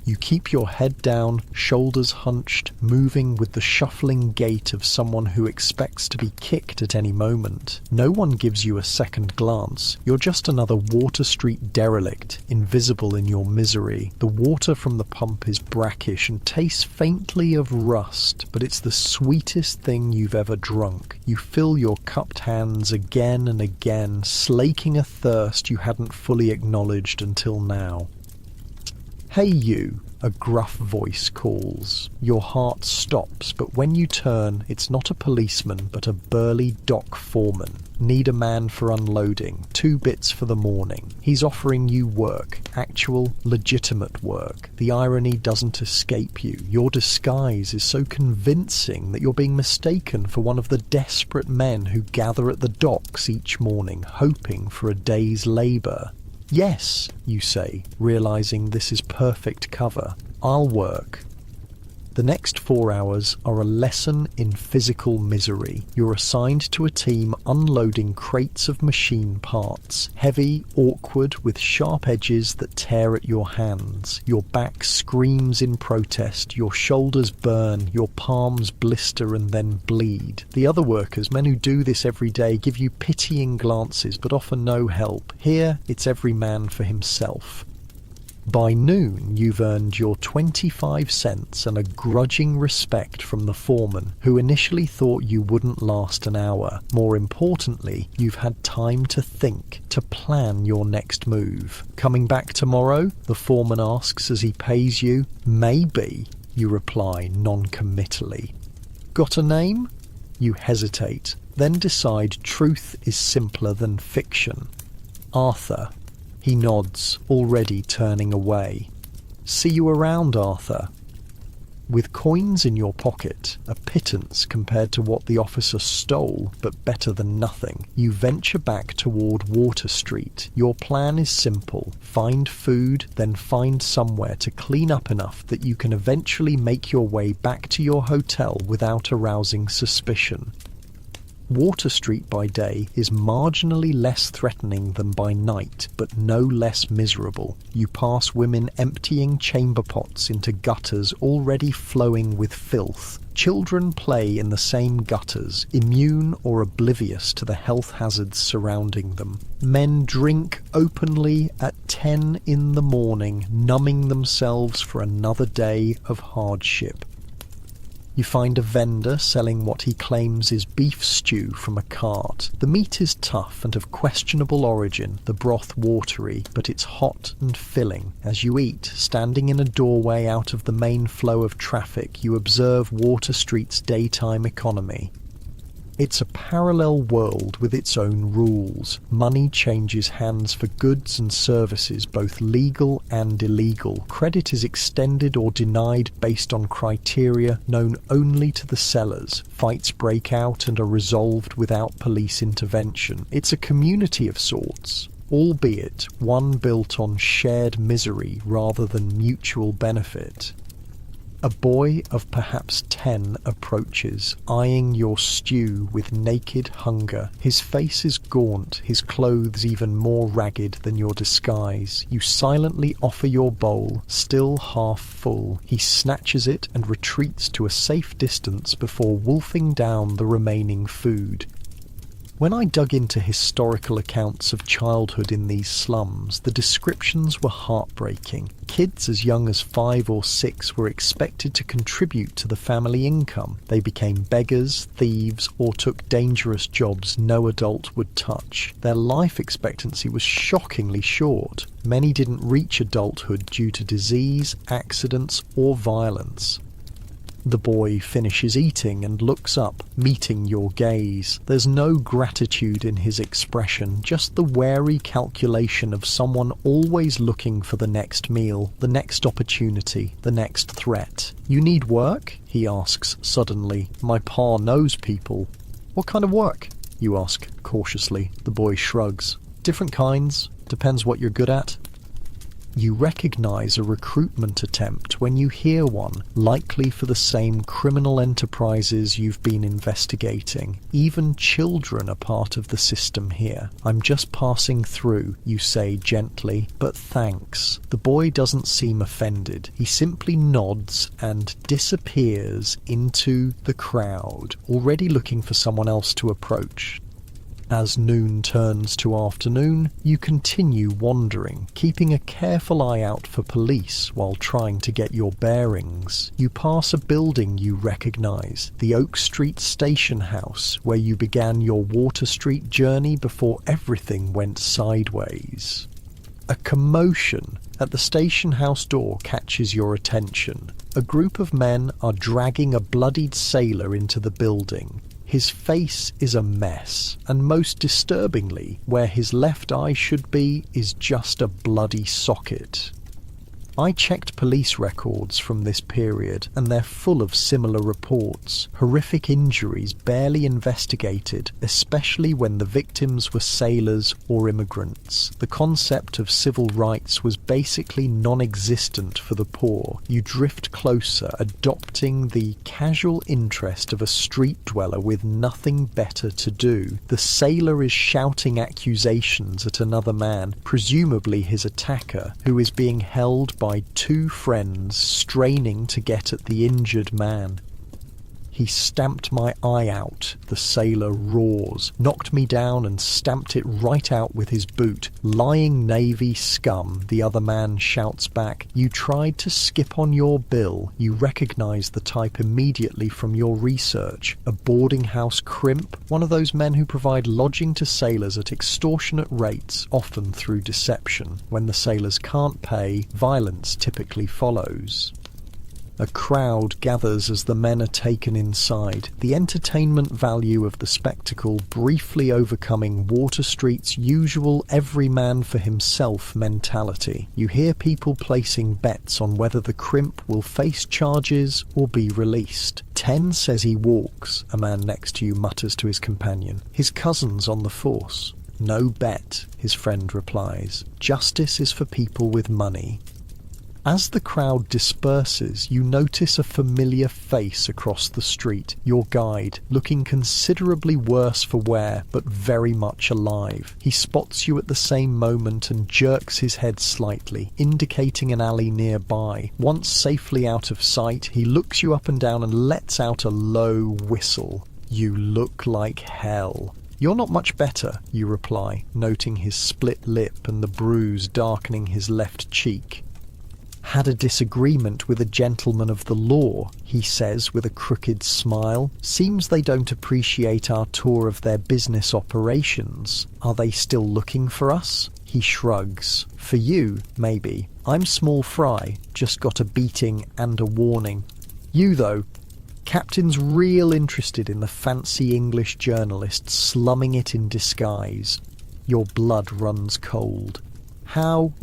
You keep your head down, shoulders hunched, moving with the shuffling gait of someone who expects to be kicked at any moment. No one gives you a second glance. You're just another Water Street derelict, invisible in your misery. The water from the pump is brackish and tastes faintly of rust, but it's the sweetest thing you've ever drunk. You fill your cupped hands again and again, slaking a thirst you hadn't fully acknowledged until now. "Hey you," a gruff voice calls. Your heart stops, but when you turn, it's not a policeman, but a burly dock foreman. Need a man for unloading, 2 bits for the morning. He's offering you work, actual, legitimate work. The irony doesn't escape you. Your disguise is so convincing that you're being mistaken for one of the desperate men who gather at the docks each morning, hoping for a day's labour. "Yes," you say, realizing this is perfect cover. "I'll work." The next 4 hours are a lesson in physical misery. You're assigned to a team unloading crates of machine parts, heavy, awkward, with sharp edges that tear at your hands. Your back screams in protest, your shoulders burn, your palms blister and then bleed. The other workers, men who do this every day, give you pitying glances but offer no help. Here, it's every man for himself. By noon, you've earned your 25 cents and a grudging respect from the foreman, who initially thought you wouldn't last an hour. More importantly, you've had time to think, to plan your next move. "Coming back tomorrow?" the foreman asks as he pays you. "Maybe," you reply non-committally. "Got a name?" You hesitate, then decide truth is simpler than fiction. "Arthur." He nods, already turning away. "See you around, Arthur." With coins in your pocket, a pittance compared to what the officer stole, but better than nothing, you venture back toward Water Street. Your plan is simple. Find food, then find somewhere to clean up enough that you can eventually make your way back to your hotel without arousing suspicion. Water Street by day is marginally less threatening than by night, but no less miserable. You pass women emptying chamber pots into gutters already flowing with filth. Children play in the same gutters, immune or oblivious to the health hazards surrounding them. Men drink openly at 10 in the morning, numbing themselves for another day of hardship. You find a vendor selling what he claims is beef stew from a cart. The meat is tough and of questionable origin, the broth watery, but it's hot and filling. As you eat, standing in a doorway out of the main flow of traffic, you observe Water Street's daytime economy. It's a parallel world with its own rules. Money changes hands for goods and services, both legal and illegal. Credit is extended or denied based on criteria known only to the sellers. Fights break out and are resolved without police intervention. It's a community of sorts, albeit one built on shared misery rather than mutual benefit. A boy of perhaps 10 approaches, eyeing your stew with naked hunger. His face is gaunt, his clothes even more ragged than your disguise. You silently offer your bowl, still half full. He snatches it and retreats to a safe distance before wolfing down the remaining food. When I dug into historical accounts of childhood in these slums, the descriptions were heartbreaking. Kids as young as 5 or 6 were expected to contribute to the family income. They became beggars, thieves, or took dangerous jobs no adult would touch. Their life expectancy was shockingly short. Many didn't reach adulthood due to disease, accidents, or violence. The boy finishes eating and looks up, meeting your gaze. There's no gratitude in his expression, just the wary calculation of someone always looking for the next meal, the next opportunity, the next threat. "You need work?" he asks suddenly. "My pa knows people." "What kind of work?" you ask cautiously. The boy shrugs. "Different kinds. Depends what you're good at." You recognize a recruitment attempt when you hear one, likely for the same criminal enterprises you've been investigating. Even children are part of the system here. "I'm just passing through," you say gently, "but thanks." The boy doesn't seem offended. He simply nods and disappears into the crowd, already looking for someone else to approach. As noon turns to afternoon, you continue wandering, keeping a careful eye out for police while trying to get your bearings. You pass a building you recognize, the Oak Street Station House, where you began your Water Street journey before everything went sideways. A commotion at the station house door catches your attention. A group of men are dragging a bloodied sailor into the building. His face is a mess, and most disturbingly, where his left eye should be is just a bloody socket. I checked police records from this period, and they're full of similar reports. Horrific injuries barely investigated, especially when the victims were sailors or immigrants. The concept of civil rights was basically non-existent for the poor. You drift closer, adopting the casual interest of a street dweller with nothing better to do. The sailor is shouting accusations at another man, presumably his attacker, who is being held by 2 friends straining to get at the injured man. "He stamped my eye out," the sailor roars, "knocked me down and stamped it right out with his boot." "Lying Navy scum," the other man shouts back. "You tried to skip on your bill." You recognize the type immediately from your research. A boarding house crimp, one of those men who provide lodging to sailors at extortionate rates, often through deception. When the sailors can't pay, violence typically follows. A crowd gathers as the men are taken inside, the entertainment value of the spectacle briefly overcoming Water Street's usual every man for himself mentality. You hear people placing bets on whether the crimp will face charges or be released. 10 says he walks, a man next to you mutters to his companion. "His cousin's on the force." "No bet," his friend replies. "Justice is for people with money." As the crowd disperses, you notice a familiar face across the street, your guide, looking considerably worse for wear, but very much alive. He spots you at the same moment and jerks his head slightly, indicating an alley nearby. Once safely out of sight, he looks you up and down and lets out a low whistle. "You look like hell." "You're not much better," you reply, noting his split lip and the bruise darkening his left cheek. "Had a disagreement with a gentleman of the law," he says with a crooked smile. "Seems they don't appreciate our tour of their business operations. Are they still looking for us?" He shrugs. "For you, maybe. I'm small fry, just got a beating and a warning. You, though, Captain's real interested in the fancy English journalist slumming it in disguise." Your blood runs cold. "How?"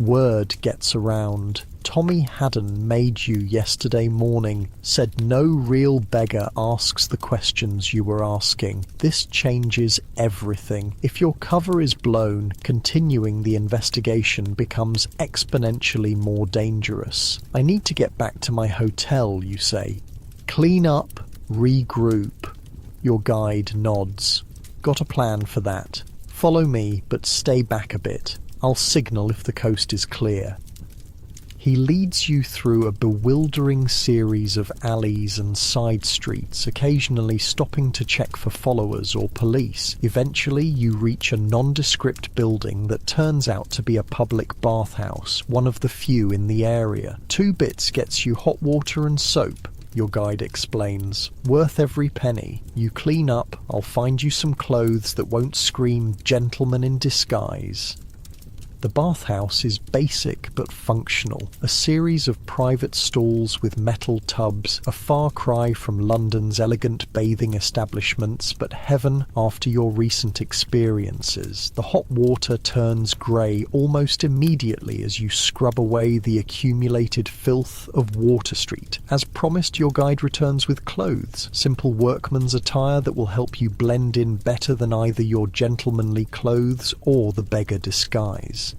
Word gets around. "Tommy Haddon made you yesterday morning. Said no real beggar asks the questions you were asking. This changes everything. If your cover is blown, continuing the investigation becomes exponentially more dangerous. I need to get back to my hotel," you say. "Clean up, regroup." Your guide nods. "Got a plan for that. Follow me, but stay back a bit. I'll signal if the coast is clear." He leads you through a bewildering series of alleys and side streets, occasionally stopping to check for followers or police. Eventually, you reach a nondescript building that turns out to be a public bathhouse, one of the few in the area. 2 bits gets you hot water and soap, your guide explains. Worth every penny. You clean up, I'll find you some clothes that won't scream gentleman in disguise. The bathhouse is basic but functional, a series of private stalls with metal tubs, a far cry from London's elegant bathing establishments, but heaven after your recent experiences. The hot water turns grey almost immediately as you scrub away the accumulated filth of Water Street. As promised, your guide returns with clothes, simple workman's attire that will help you blend in better than either your gentlemanly clothes or the beggar disguise.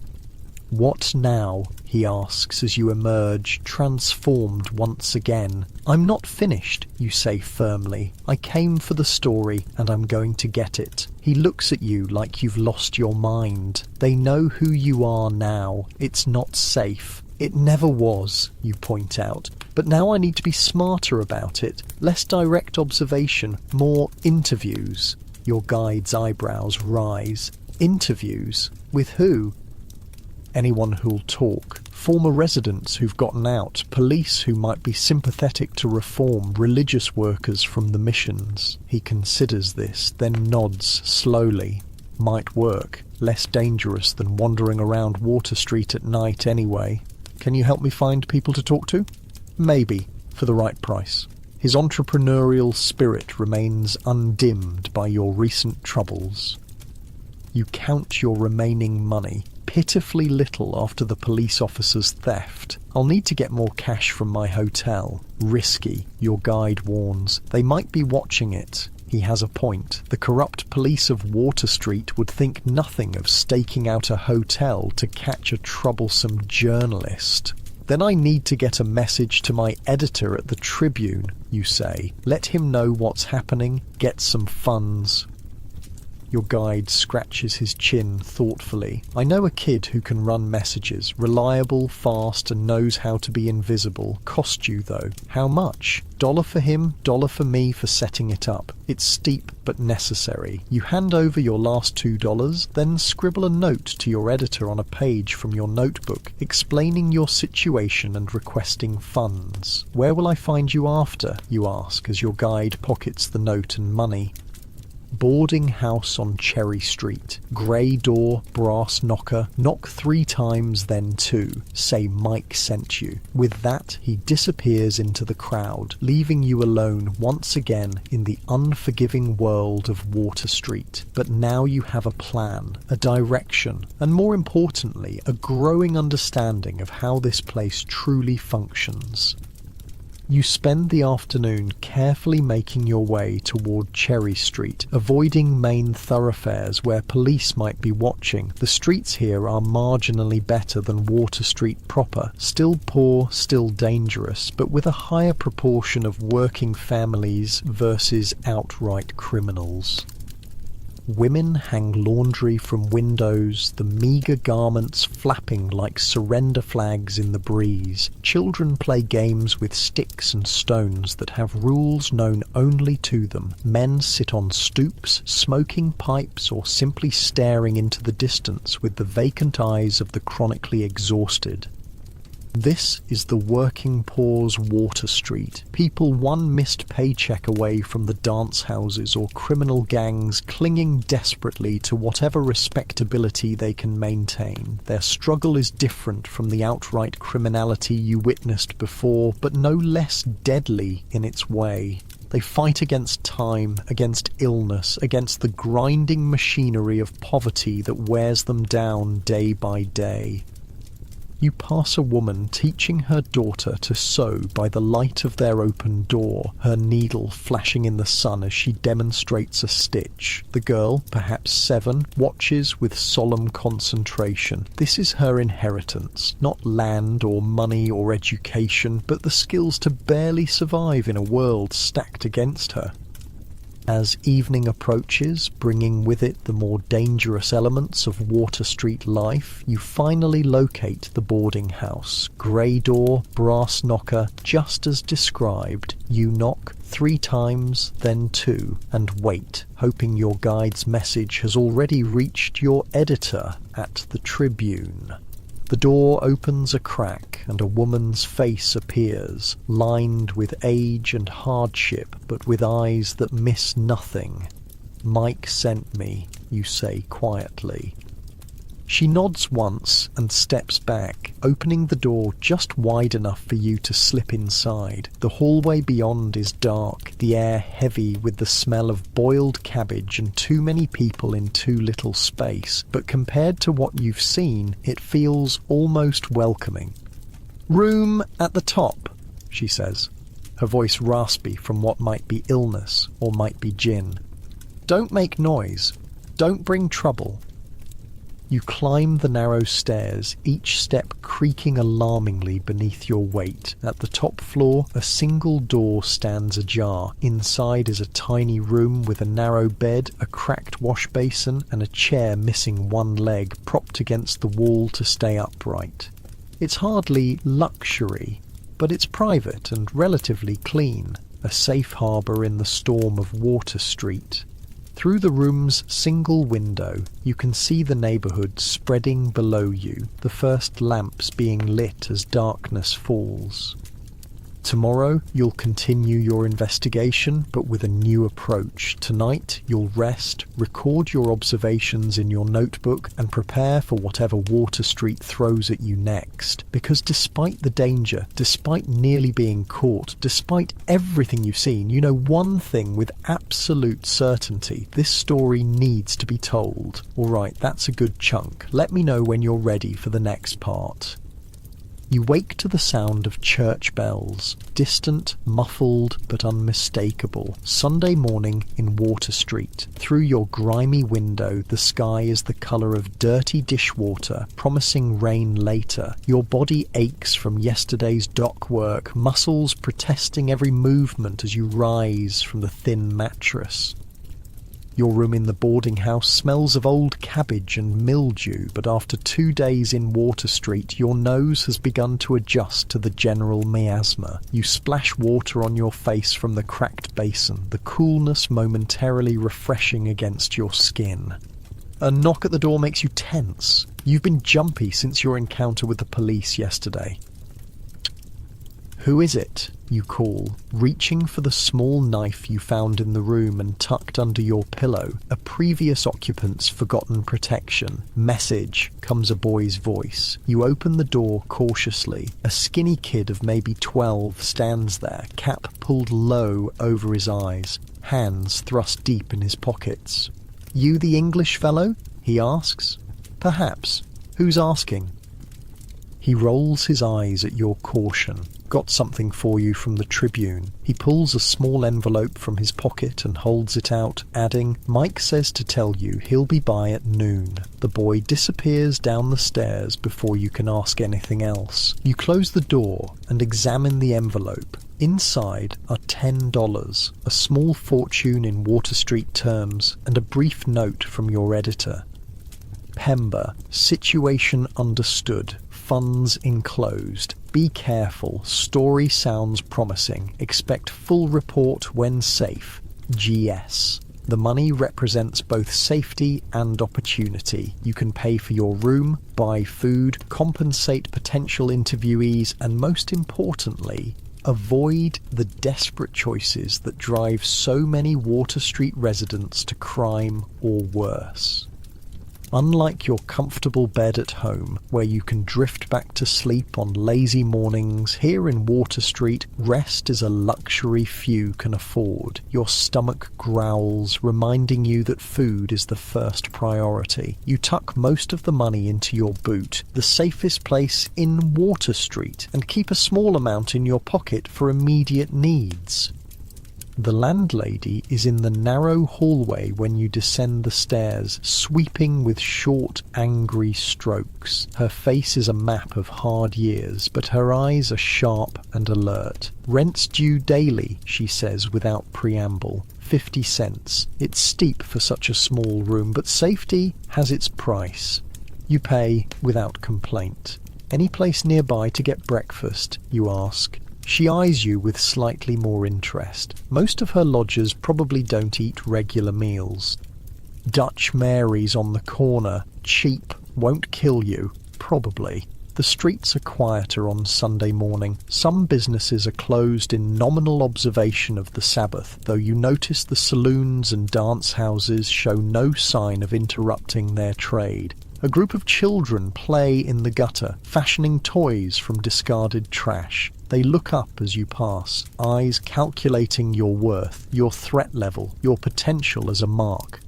"What now?" he asks as you emerge, transformed once again. "I'm not finished," you say firmly. "I came for the story, and I'm going to get it." He looks at you like you've lost your mind. They know who you are now. It's not safe. "It never was," you point out. "But now I need to be smarter about it. Less direct observation, more interviews." Your guide's eyebrows rise. "Interviews? With who?" "Anyone who'll talk. Former residents who've gotten out, police who might be sympathetic to reform, religious workers from the missions." He considers this, then nods slowly. "Might work. Less dangerous than wandering around Water Street at night anyway. Can you help me find people to talk to?" "Maybe, for the right price." His entrepreneurial spirit remains undimmed by your recent troubles. You count your remaining money. Pitifully little after the police officer's theft. "I'll need to get more cash from my hotel." "Risky," your guide warns. "They might be watching it." He has a point. The corrupt police of Water Street would think nothing of staking out a hotel to catch a troublesome journalist. "Then I need to get a message to my editor at the Tribune," you say. "Let him know what's happening, get some funds." Your guide scratches his chin thoughtfully. "I know a kid who can run messages. Reliable, fast, and knows how to be invisible. Cost you, though. How much?" $1 for him, $1 for me for setting it up. It's steep but necessary. You hand over your last $2, then scribble a note to your editor on a page from your notebook, explaining your situation and requesting funds. "Where will I find you after?" you ask as your guide pockets the note and money. "Boarding house on Cherry Street. Grey door, brass knocker. Knock 3 times, then 2. Say Mike sent you." With that, he disappears into the crowd, leaving you alone once again in the unforgiving world of Water Street. But now you have a plan, a direction, and more importantly, a growing understanding of how this place truly functions. You spend the afternoon carefully making your way toward Cherry Street, avoiding main thoroughfares where police might be watching. The streets here are marginally better than Water Street proper, still poor, still dangerous, but with a higher proportion of working families versus outright criminals. Women hang laundry from windows, the meagre garments flapping like surrender flags in the breeze. Children play games with sticks and stones that have rules known only to them. Men sit on stoops, smoking pipes or simply staring into the distance with the vacant eyes of the chronically exhausted. This is the working poor's Water Street. People one missed paycheck away from the dance houses or criminal gangs clinging desperately to whatever respectability they can maintain. Their struggle is different from the outright criminality you witnessed before, but no less deadly in its way. They fight against time, against illness, against the grinding machinery of poverty that wears them down day by day. You pass a woman teaching her daughter to sew by the light of their open door, her needle flashing in the sun as she demonstrates a stitch. The girl, perhaps 7, watches with solemn concentration. This is her inheritance, not land or money or education, but the skills to barely survive in a world stacked against her. As evening approaches, bringing with it the more dangerous elements of Water Street life, you finally locate the boarding house. Grey door, brass knocker, just as described. You knock 3 times, then 2, and wait, hoping your guide's message has already reached your editor at the Tribune. The door opens a crack and a woman's face appears, lined with age and hardship, but with eyes that miss nothing. "Mike sent me," you say quietly. She nods once and steps back, opening the door just wide enough for you to slip inside. The hallway beyond is dark, the air heavy with the smell of boiled cabbage and too many people in too little space, but compared to what you've seen, it feels almost welcoming. "Room at the top," she says, her voice raspy from what might be illness or might be gin. "Don't make noise. Don't bring trouble." You climb the narrow stairs, each step creaking alarmingly beneath your weight. At the top floor, a single door stands ajar. Inside is a tiny room with a narrow bed, a cracked wash basin, and a chair missing one leg, propped against the wall to stay upright. It's hardly luxury, but it's private and relatively clean, a safe harbour in the storm of Water Street. Through the room's single window, you can see the neighbourhood spreading below you, the first lamps being lit as darkness falls. Tomorrow, you'll continue your investigation, but with a new approach. Tonight, you'll rest, record your observations in your notebook, and prepare for whatever Water Street throws at you next. Because despite the danger, despite nearly being caught, despite everything you've seen, you know one thing with absolute certainty: this story needs to be told. Alright, that's a good chunk. Let me know when you're ready for the next part. You wake to the sound of church bells, distant, muffled, but unmistakable. Sunday morning in Water Street. Through your grimy window, the sky is the colour of dirty dishwater, promising rain later. Your body aches from yesterday's dock work, muscles protesting every movement as you rise from the thin mattress. Your room in the boarding house smells of old cabbage and mildew, but after 2 days in Water Street, your nose has begun to adjust to the general miasma. You splash water on your face from the cracked basin, the coolness momentarily refreshing against your skin. A knock at the door makes you tense. You've been jumpy since your encounter with the police yesterday. "Who is it?" you call, reaching for the small knife you found in the room and tucked under your pillow, a previous occupant's forgotten protection. "Message," comes a boy's voice. You open the door cautiously. A skinny kid of maybe 12 stands there, cap pulled low over his eyes, hands thrust deep in his pockets. "You the English fellow?" he asks. "Perhaps. Who's asking?" He rolls his eyes at your caution. "Got something for you from the Tribune." He pulls a small envelope from his pocket and holds it out, adding, "Mike says to tell you he'll be by at noon." The boy disappears down the stairs before you can ask anything else. You close the door and examine the envelope. Inside are $10, a small fortune in Water Street terms, and a brief note from your editor. "Pember, situation understood. Funds enclosed. Be careful. Story sounds promising. Expect full report when safe. GS." The money represents both safety and opportunity. You can pay for your room, buy food, compensate potential interviewees, and most importantly, avoid the desperate choices that drive so many Water Street residents to crime or worse. Unlike your comfortable bed at home, where you can drift back to sleep on lazy mornings, here in Water Street, rest is a luxury few can afford. Your stomach growls, reminding you that food is the first priority. You tuck most of the money into your boot, the safest place in Water Street, and keep a small amount in your pocket for immediate needs. The landlady is in the narrow hallway when you descend the stairs, sweeping with short, angry strokes. Her face is a map of hard years, but her eyes are sharp and alert. "Rent's due daily," she says without preamble. 50 cents. It's steep for such a small room, but safety has its price. You pay without complaint. Any place nearby to get breakfast, you ask. She eyes you with slightly more interest. Most of her lodgers probably don't eat regular meals. Dutch Mary's on the corner, cheap, won't kill you, probably. The streets are quieter on Sunday morning. Some businesses are closed in nominal observation of the Sabbath, though you notice the saloons and dance houses show no sign of interrupting their trade. A group of children play in the gutter, fashioning toys from discarded trash. They look up as you pass, eyes calculating your worth, your threat level, your potential as a mark.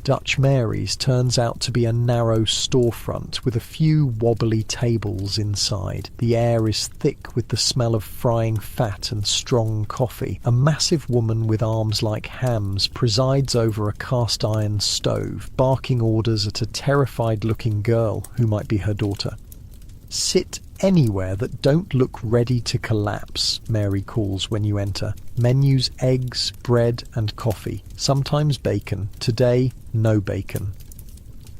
Dutch Mary's turns out to be a narrow storefront with a few wobbly tables inside. The air is thick with the smell of frying fat and strong coffee. A massive woman with arms like hams presides over a cast-iron stove, barking orders at a terrified-looking girl who might be her daughter. "Sit anywhere that don't look ready to collapse," Mary calls when you enter. Menus: eggs, bread and coffee. Sometimes bacon. Today, no bacon.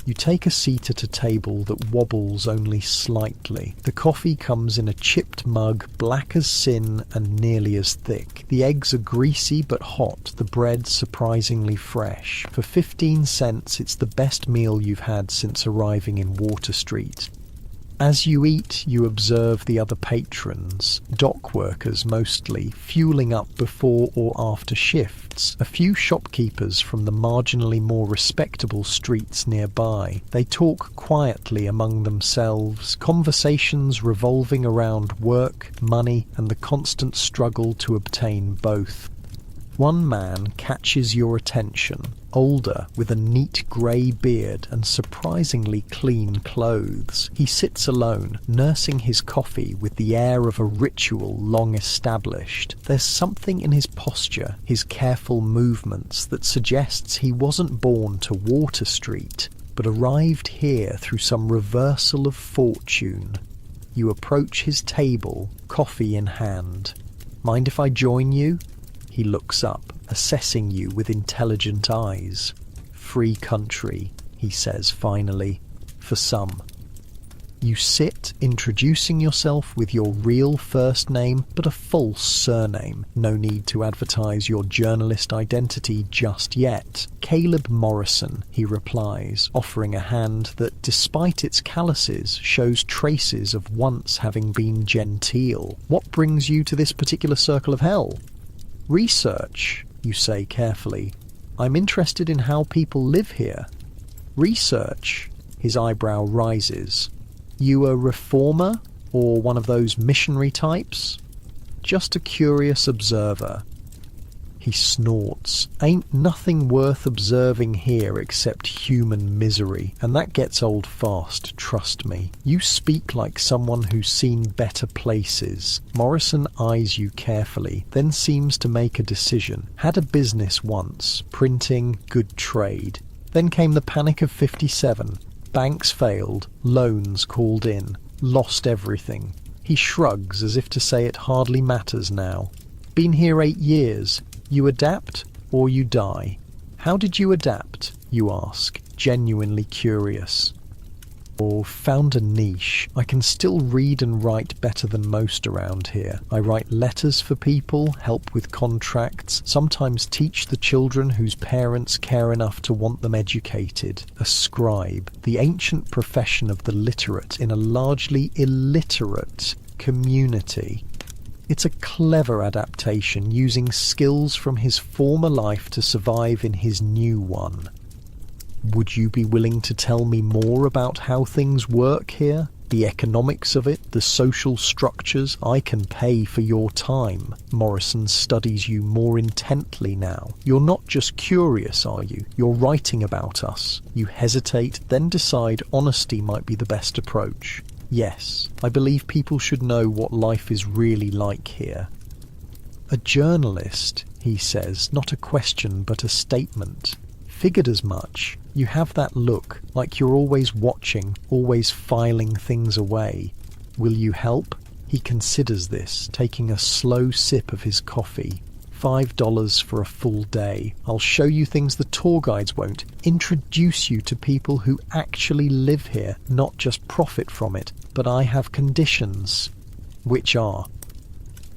You take a seat at a table that wobbles only slightly. The coffee comes in a chipped mug, black as sin and nearly as thick. The eggs are greasy but hot, the bread surprisingly fresh. For 15 cents, it's the best meal you've had since arriving in Water Street. As you eat, you observe the other patrons, dock workers mostly, fueling up before or after shifts, a few shopkeepers from the marginally more respectable streets nearby. They talk quietly among themselves, conversations revolving around work, money, and the constant struggle to obtain both. One man catches your attention, older, with a neat grey beard and surprisingly clean clothes. He sits alone, nursing his coffee with the air of a ritual long established. There's something in his posture, his careful movements, that suggests he wasn't born to Water Street, but arrived here through some reversal of fortune. You approach his table, coffee in hand. "Mind if I join you?" He looks up, assessing you with intelligent eyes. "Free country," he says finally, "for some." You sit, introducing yourself with your real first name, but a false surname. No need to advertise your journalist identity just yet. "Caleb Morrison," he replies, offering a hand that, despite its calluses, shows traces of once having been genteel. "What brings you to this particular circle of hell?" "Research," you say carefully. "I'm interested in how people live here." "Research?" His eyebrow rises. "You a reformer? Or one of those missionary types?" "Just a curious observer." He snorts. "Ain't nothing worth observing here except human misery, and that gets old fast, trust me. You speak like someone who's seen better places." Morrison eyes you carefully, then seems to make a decision. "Had a business once, printing, good trade. Then came the Panic of '57. Banks failed, loans called in, lost everything." He shrugs as if to say it hardly matters now. "Been here 8 years. You adapt or you die." "How did you adapt?" you ask, genuinely curious. "Oh, found a niche. I can still read and write better than most around here. I write letters for people, help with contracts, sometimes teach the children whose parents care enough to want them educated. A scribe, the ancient profession of the literate in a largely illiterate community." It's a clever adaptation, using skills from his former life to survive in his new one. "Would you be willing to tell me more about how things work here? The economics of it, the social structures? I can pay for your time." Morrison studies you more intently now. "You're not just curious, are you? You're writing about us." You hesitate, then decide honesty might be the best approach. "Yes, I believe people should know what life is really like here." "A journalist," he says, not a question but a statement. "Figured as much. You have that look, like you're always watching, always filing things away. Will you help?" He considers this, taking a slow sip of his coffee. $5 for a full day. I'll show you things the tour guides won't. Introduce you to people who actually live here, not just profit from it. But I have conditions, which are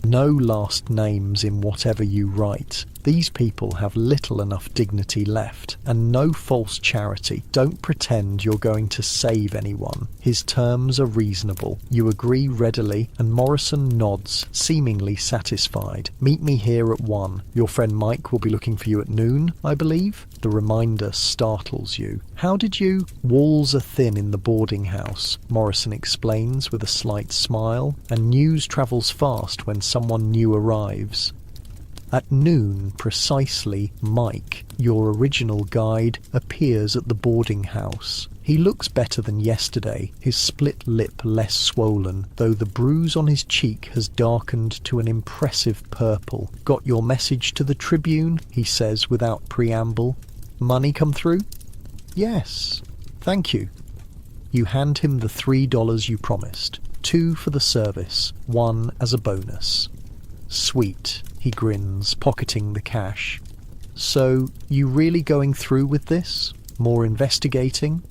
no last names in whatever you write. These people have little enough dignity left, and no false charity. Don't pretend you're going to save anyone. His terms are reasonable. You agree readily, and Morrison nods, seemingly satisfied. Meet me here at 1. Your friend Mike will be looking for you at noon, I believe? The reminder startles you. How did you? Walls are thin in the boarding house, Morrison explains with a slight smile, and news travels fast when someone new arrives. At noon precisely, Mike, your original guide, appears at the boarding house. He looks better than yesterday, his split lip less swollen, though the bruise on his cheek has darkened to an impressive purple. Got your message to the Tribune? He says without preamble. Money come through? Yes. Thank you. You hand him the $3 you promised. 2 for the service, 1 as a bonus. Sweet, he grins, pocketing the cash. So, you really going through with this? More investigating?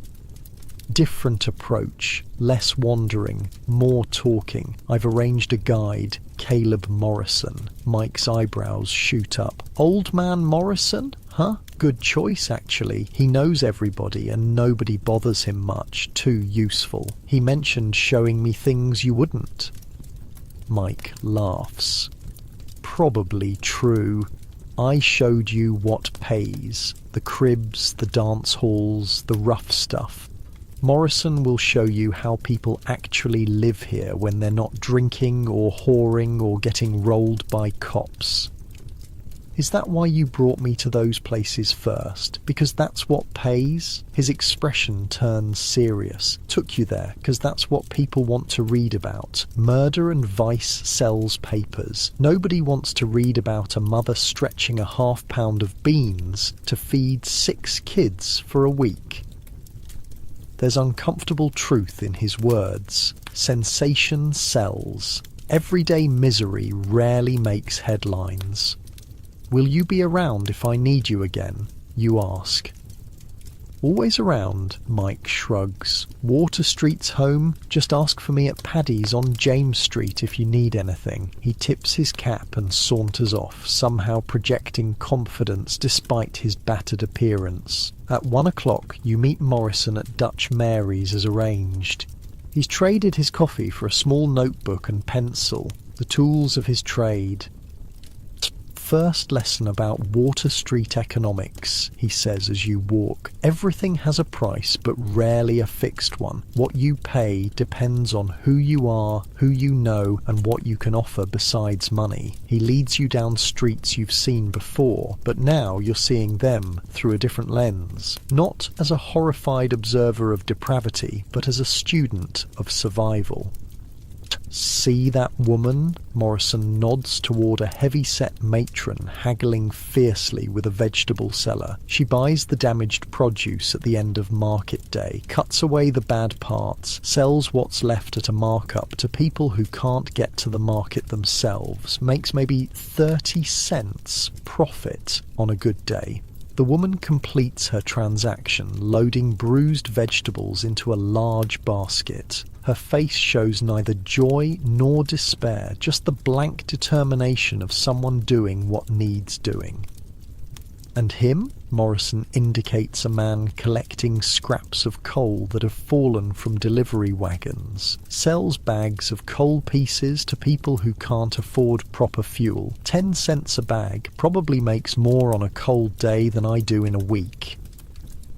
Different approach, less wandering, more talking. I've arranged a guide, Caleb Morrison. Mike's eyebrows shoot up. Old man Morrison? Huh? Good choice, actually. He knows everybody and nobody bothers him much. Too useful. He mentioned showing me things you wouldn't. Mike laughs. Probably true. I showed you what pays. The cribs, the dance halls, the rough stuff. Morrison will show you how people actually live here when they're not drinking or whoring or getting rolled by cops. Is that why you brought me to those places first? Because that's what pays? His expression turns serious. Took you there because that's what people want to read about. Murder and vice sells papers. Nobody wants to read about a mother stretching a half-pound of beans to feed 6 kids for a week. There's uncomfortable truth in his words. Sensation sells. Everyday misery rarely makes headlines. Will you be around if I need you again? You ask. Always around, Mike shrugs. Water Street's home. Just ask for me at Paddy's on James Street if you need anything. He tips his cap and saunters off, somehow projecting confidence despite his battered appearance. At 1 o'clock, you meet Morrison at Dutch Mary's as arranged. He's traded his coffee for a small notebook and pencil, the tools of his trade. First lesson about Water Street economics, he says as you walk. Everything has a price, but rarely a fixed one. What you pay depends on who you are, who you know, and what you can offer besides money. He leads you down streets you've seen before, but now you're seeing them through a different lens. Not as a horrified observer of depravity, but as a student of survival. See that woman? Morrison nods toward a heavy-set matron haggling fiercely with a vegetable seller. She buys the damaged produce at the end of market day, cuts away the bad parts, sells what's left at a markup to people who can't get to the market themselves, makes maybe 30 cents profit on a good day. The woman completes her transaction, loading bruised vegetables into a large basket. Her face shows neither joy nor despair, just the blank determination of someone doing what needs doing. And him? Morrison indicates a man collecting scraps of coal that have fallen from delivery wagons. Sells bags of coal pieces to people who can't afford proper fuel. 10 cents a bag, probably makes more on a cold day than I do in a week.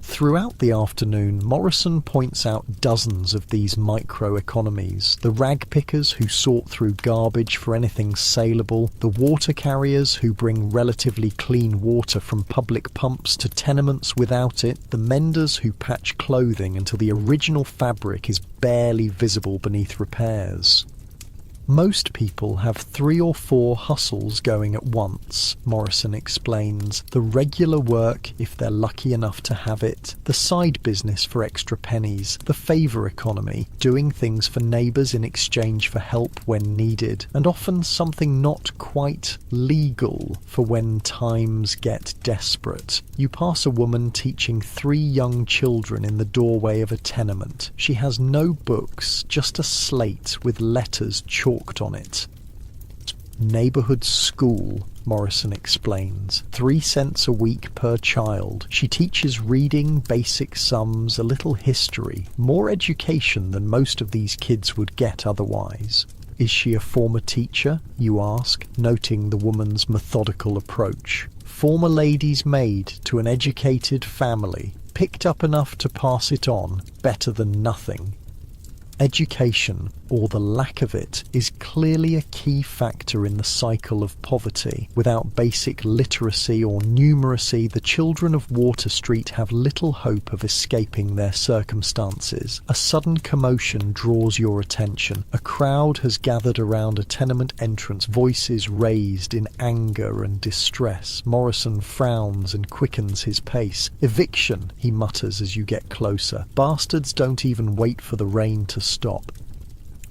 Throughout the afternoon, Morrison points out dozens of these microeconomies. The rag pickers who sort through garbage for anything saleable, the water carriers who bring relatively clean water from public pumps to tenements without it, the menders who patch clothing until the original fabric is barely visible beneath repairs. Most people have 3 or 4 hustles going at once, Morrison explains. The regular work, if they're lucky enough to have it, the side business for extra pennies, the favour economy, doing things for neighbours in exchange for help when needed, and often something not quite legal for when times get desperate. You pass a woman teaching 3 young children in the doorway of a tenement. She has no books, just a slate with letters chalked on it. Neighbourhood school, Morrison explains. 3 cents a week per child. She teaches reading, basic sums, a little history. More education than most of these kids would get otherwise. Is she a former teacher, you ask, noting the woman's methodical approach. Former lady's maid to an educated family. Picked up enough to pass it on. Better than nothing. Education, or the lack of it, is clearly a key factor in the cycle of poverty. Without basic literacy or numeracy, the children of Water Street have little hope of escaping their circumstances. A sudden commotion draws your attention. A crowd has gathered around a tenement entrance, voices raised in anger and distress. Morrison frowns and quickens his pace. Eviction, he mutters as you get closer. Bastards don't even wait for the rain to stop.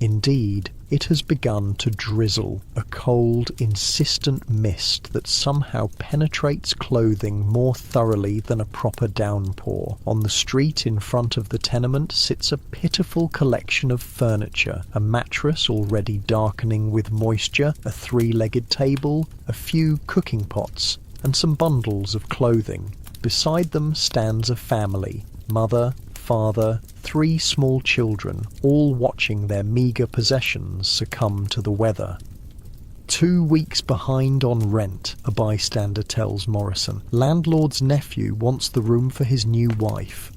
Indeed, it has begun to drizzle, a cold, insistent mist that somehow penetrates clothing more thoroughly than a proper downpour. On the street in front of the tenement sits a pitiful collection of furniture, a mattress already darkening with moisture, a 3-legged table, a few cooking pots, and some bundles of clothing. Beside them stands a family, mother, father, 3 small children, all watching their meagre possessions succumb to the weather. 2 weeks behind on rent, a bystander tells Morrison. Landlord's nephew wants the room for his new wife.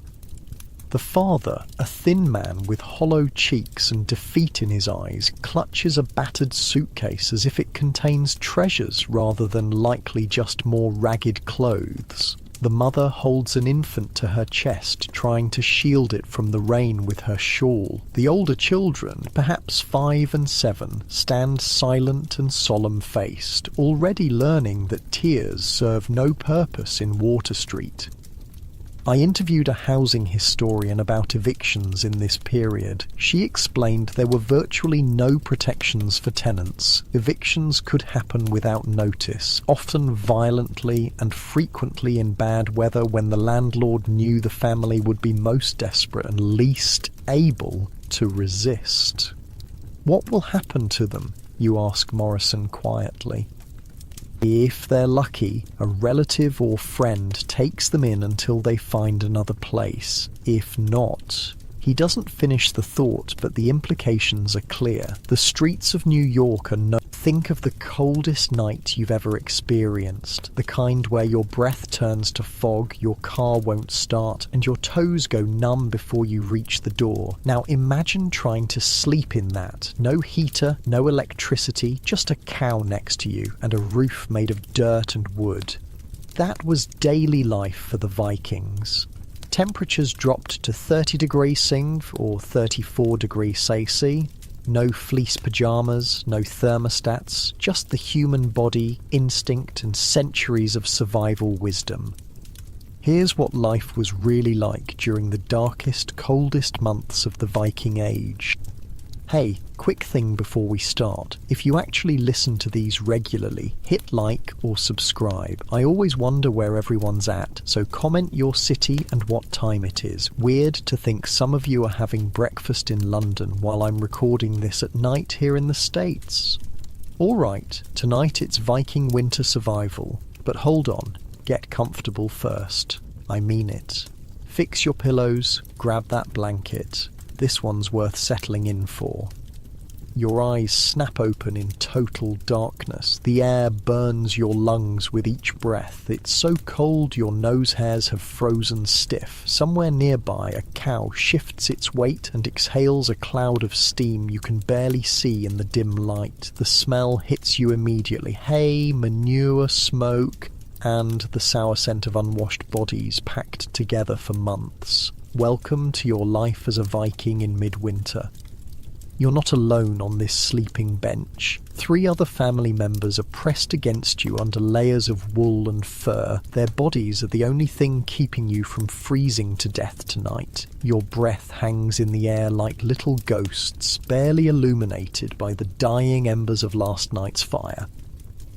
The father, a thin man with hollow cheeks and defeat in his eyes, clutches a battered suitcase as if it contains treasures rather than likely just more ragged clothes. The mother holds an infant to her chest, trying to shield it from the rain with her shawl. The older children, perhaps 5 and 7, stand silent and solemn-faced, already learning that tears serve no purpose in Water Street. I interviewed a housing historian about evictions in this period. She explained there were virtually no protections for tenants. Evictions could happen without notice, often violently and frequently in bad weather when the landlord knew the family would be most desperate and least able to resist. What will happen to them? You ask Morrison quietly. If they're lucky, a relative or friend takes them in until they find another place. If not... He doesn't finish the thought, but the implications are clear. The streets of New York are no... Think of the coldest night you've ever experienced, the kind where your breath turns to fog, your car won't start, and your toes go numb before you reach the door. Now imagine trying to sleep in that. No heater, no electricity, just a cow next to you, and a roof made of dirt and wood. That was daily life for the Vikings. Temperatures dropped to 30 degrees Cingv or 34 degrees Celsius. No fleece pyjamas, no thermostats, just the human body, instinct and centuries of survival wisdom. Here's what life was really like during the darkest, coldest months of the Viking Age. Hey, quick thing before we start. If you actually listen to these regularly, hit like or subscribe. I always wonder where everyone's at, so comment your city and what time it is. Weird to think some of you are having breakfast in London while I'm recording this at night here in the States. Alright, tonight it's Viking winter survival. But hold on, get comfortable first. I mean it. Fix your pillows, grab that blanket. This one's worth settling in for. Your eyes snap open in total darkness. The air burns your lungs with each breath. It's so cold your nose hairs have frozen stiff. Somewhere nearby, a cow shifts its weight and exhales a cloud of steam you can barely see in the dim light. The smell hits you immediately. Hay, manure, smoke, and the sour scent of unwashed bodies packed together for months. Welcome to your life as a Viking in midwinter. You're not alone on this sleeping bench. 3 other family members are pressed against you under layers of wool and fur. Their bodies are the only thing keeping you from freezing to death tonight. Your breath hangs in the air like little ghosts, barely illuminated by the dying embers of last night's fire.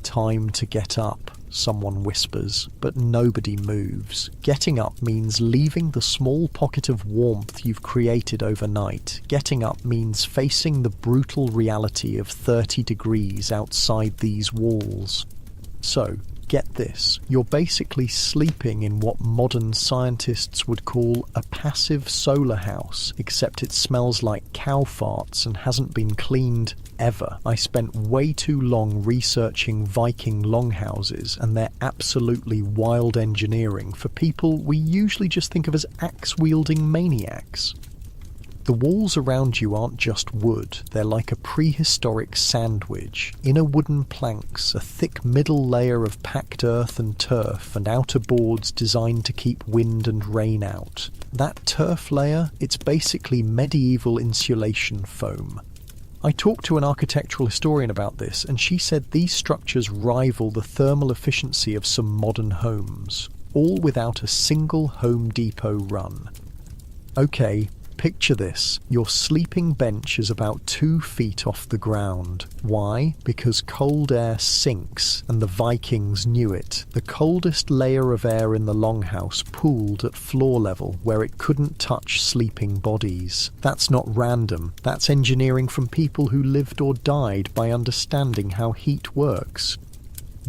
Time to get up, someone whispers, but nobody moves. Getting up means leaving the small pocket of warmth you've created overnight. Getting up means facing the brutal reality of 30 degrees outside these walls. So, get this, you're basically sleeping in what modern scientists would call a passive solar house, except it smells like cow farts and hasn't been cleaned ever. I spent way too long researching Viking longhouses, and they're absolutely wild engineering for people we usually just think of as axe-wielding maniacs. The walls around you aren't just wood, they're like a prehistoric sandwich. Inner wooden planks, a thick middle layer of packed earth and turf, and outer boards designed to keep wind and rain out. That turf layer, it's basically medieval insulation foam. I talked to an architectural historian about this, and she said these structures rival the thermal efficiency of some modern homes, all without a single Home Depot run. Okay, picture this. Your sleeping bench is about 2 feet off the ground. Why? Because cold air sinks, and the Vikings knew it. The coldest layer of air in the longhouse pooled at floor level, where it couldn't touch sleeping bodies. That's not random. That's engineering from people who lived or died by understanding how heat works.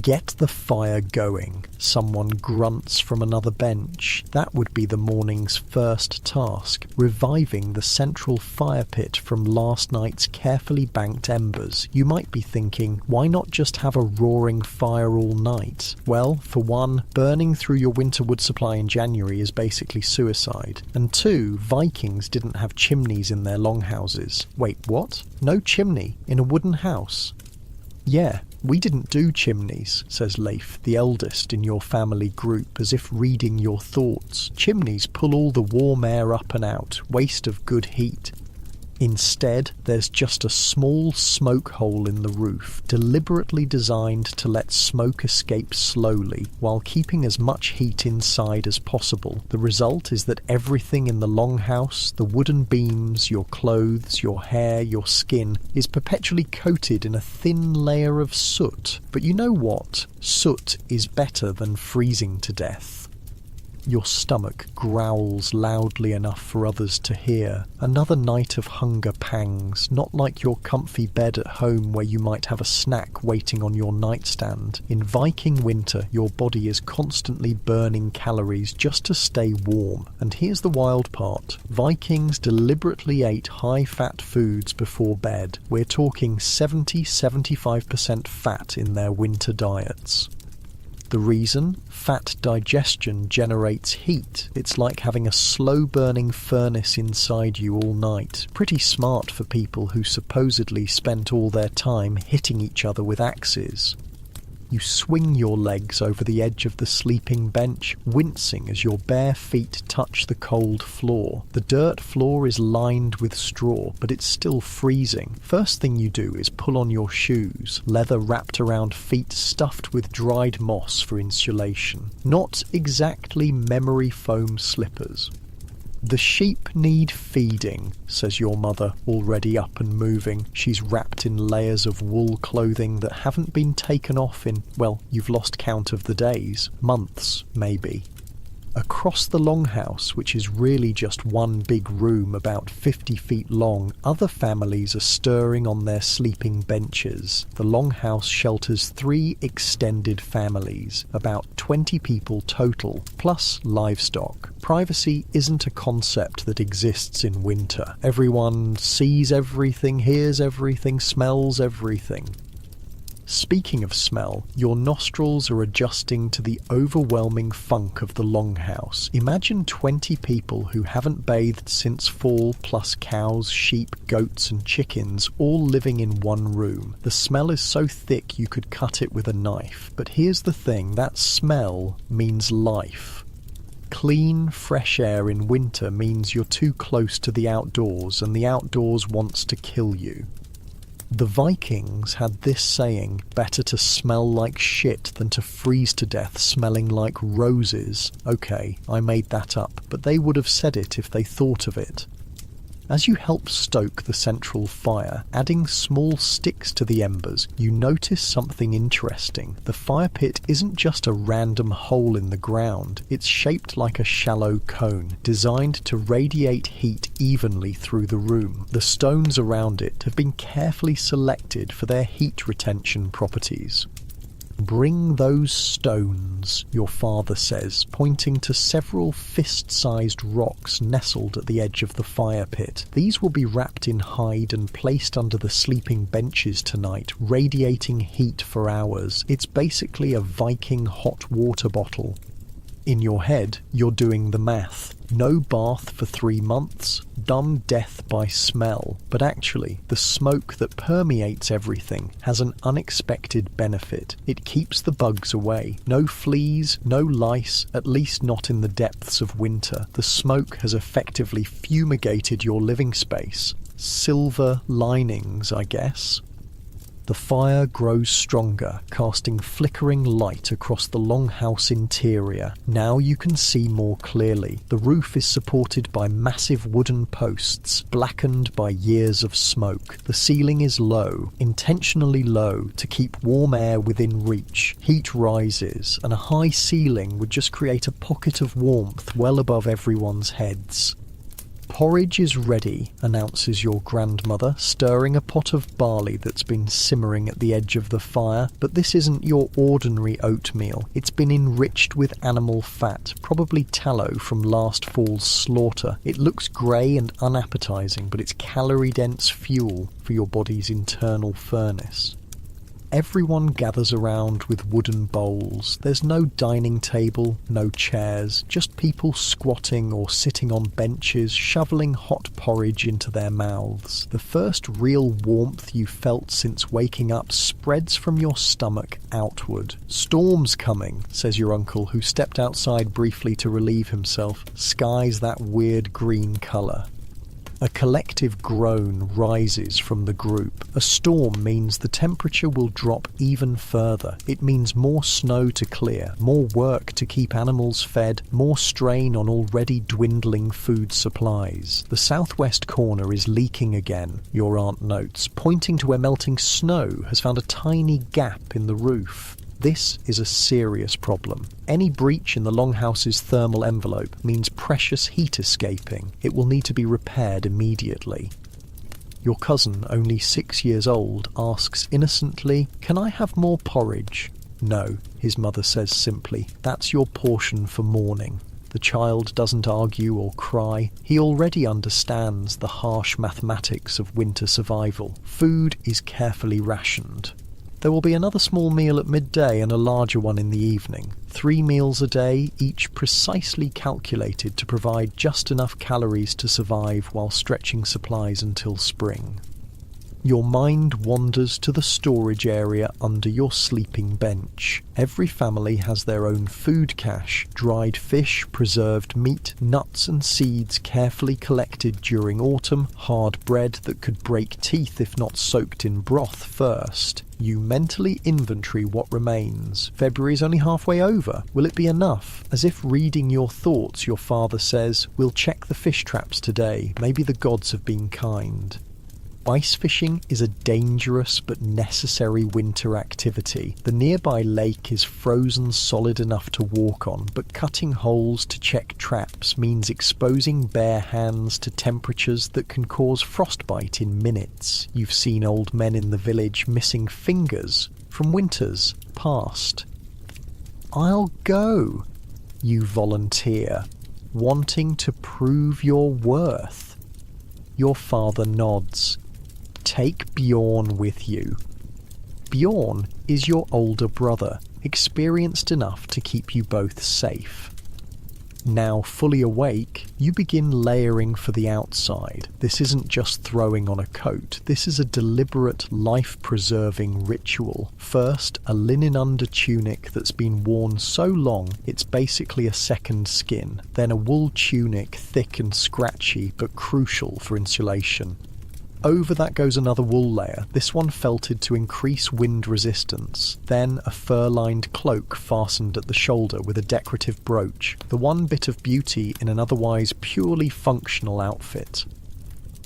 Get the fire going. Someone grunts from another bench. That would be the morning's first task, reviving the central fire pit from last night's carefully banked embers. You might be thinking, why not just have a roaring fire all night? Well, for one, burning through your winter wood supply in January is basically suicide. And 2, Vikings didn't have chimneys in their longhouses. Wait, what? No chimney in a wooden house? Yeah. We didn't do chimneys, says Leif, the eldest in your family group, as if reading your thoughts. Chimneys pull all the warm air up and out, waste of good heat. Instead, there's just a small smoke hole in the roof, deliberately designed to let smoke escape slowly, while keeping as much heat inside as possible. The result is that everything in the longhouse, the wooden beams, your clothes, your hair, your skin, is perpetually coated in a thin layer of soot. But you know what? Soot is better than freezing to death. Your stomach growls loudly enough for others to hear. Another night of hunger pangs, not like your comfy bed at home where you might have a snack waiting on your nightstand. In Viking winter, your body is constantly burning calories just to stay warm. And here's the wild part. Vikings deliberately ate high-fat foods before bed. We're talking 70-75% fat in their winter diets. The reason? Fat digestion generates heat. It's like having a slow-burning furnace inside you all night. Pretty smart for people who supposedly spent all their time hitting each other with axes. You swing your legs over the edge of the sleeping bench, wincing as your bare feet touch the cold floor. The dirt floor is lined with straw, but it's still freezing. First thing you do is pull on your shoes, leather wrapped around feet stuffed with dried moss for insulation. Not exactly memory foam slippers. The sheep need feeding, says your mother, already up and moving. She's wrapped in layers of wool clothing that haven't been taken off in, well, you've lost count of the days. Months, maybe. Across the longhouse, which is really just one big room about 50 feet long, other families are stirring on their sleeping benches. The longhouse shelters 3 extended families, about 20 people total, plus livestock. Privacy isn't a concept that exists in winter. Everyone sees everything, hears everything, smells everything. Speaking of smell, your nostrils are adjusting to the overwhelming funk of the longhouse. Imagine 20 people who haven't bathed since fall, plus cows, sheep, goats and chickens, all living in one room. The smell is so thick you could cut it with a knife. But here's the thing, that smell means life. Clean, fresh air in winter means you're too close to the outdoors and the outdoors wants to kill you. The Vikings had this saying, better to smell like shit than to freeze to death smelling like roses. Okay, I made that up, but they would have said it if they thought of it. As you help stoke the central fire, adding small sticks to the embers, you notice something interesting. The fire pit isn't just a random hole in the ground, it's shaped like a shallow cone, designed to radiate heat evenly through the room. The stones around it have been carefully selected for their heat retention properties. "Bring those stones," your father says, pointing to several fist-sized rocks nestled at the edge of the fire pit. "These will be wrapped in hide and placed under the sleeping benches tonight, radiating heat for hours. It's basically a Viking hot water bottle." In your head, you're doing the math. No bath for 3 months, dumb death by smell. But actually, the smoke that permeates everything has an unexpected benefit. It keeps the bugs away. No fleas, no lice, at least not in the depths of winter. The smoke has effectively fumigated your living space. Silver linings, I guess. The fire grows stronger, casting flickering light across the longhouse interior. Now you can see more clearly. The roof is supported by massive wooden posts, blackened by years of smoke. The ceiling is low, intentionally low, to keep warm air within reach. Heat rises, and a high ceiling would just create a pocket of warmth well above everyone's heads. "Porridge is ready," announces your grandmother, stirring a pot of barley that's been simmering at the edge of the fire. But this isn't your ordinary oatmeal. It's been enriched with animal fat, probably tallow from last fall's slaughter. It looks grey and unappetizing, but it's calorie-dense fuel for your body's internal furnace. Everyone gathers around with wooden bowls. There's no dining table, no chairs, just people squatting or sitting on benches, shoveling hot porridge into their mouths. The first real warmth you felt since waking up spreads from your stomach outward. "Storm's coming," says your uncle, who stepped outside briefly to relieve himself. "Sky's that weird green colour." A collective groan rises from the group. A storm means the temperature will drop even further. It means more snow to clear, more work to keep animals fed, more strain on already dwindling food supplies. The southwest corner is leaking again, your aunt notes, pointing to where melting snow has found a tiny gap in the roof. This is a serious problem. Any breach in the longhouse's thermal envelope means precious heat escaping. It will need to be repaired immediately. Your cousin, only 6 years old, asks innocently, "Can I have more porridge?" "No," his mother says simply. "That's your portion for morning." The child doesn't argue or cry. He already understands the harsh mathematics of winter survival. Food is carefully rationed. There will be another small meal at midday and a larger one in the evening. 3 meals a day, each precisely calculated to provide just enough calories to survive while stretching supplies until spring. Your mind wanders to the storage area under your sleeping bench. Every family has their own food cache: dried fish, preserved meat, nuts and seeds carefully collected during autumn, hard bread that could break teeth if not soaked in broth first. You mentally inventory what remains. February's only halfway over. Will it be enough? As if reading your thoughts, your father says, "We'll check the fish traps today. Maybe the gods have been kind." Ice fishing is a dangerous but necessary winter activity. The nearby lake is frozen solid enough to walk on, but cutting holes to check traps means exposing bare hands to temperatures that can cause frostbite in minutes. You've seen old men in the village missing fingers from winters past. "I'll go," you volunteer, wanting to prove your worth. Your father nods. "Take Bjorn with you." Bjorn is your older brother, experienced enough to keep you both safe. Now fully awake, you begin layering for the outside. This isn't just throwing on a coat, this is a deliberate, life-preserving ritual. First, a linen under tunic that's been worn so long it's basically a second skin. Then a wool tunic, thick and scratchy but crucial for insulation. Over that goes another wool layer, this one felted to increase wind resistance. Then a fur-lined cloak fastened at the shoulder with a decorative brooch, the one bit of beauty in an otherwise purely functional outfit.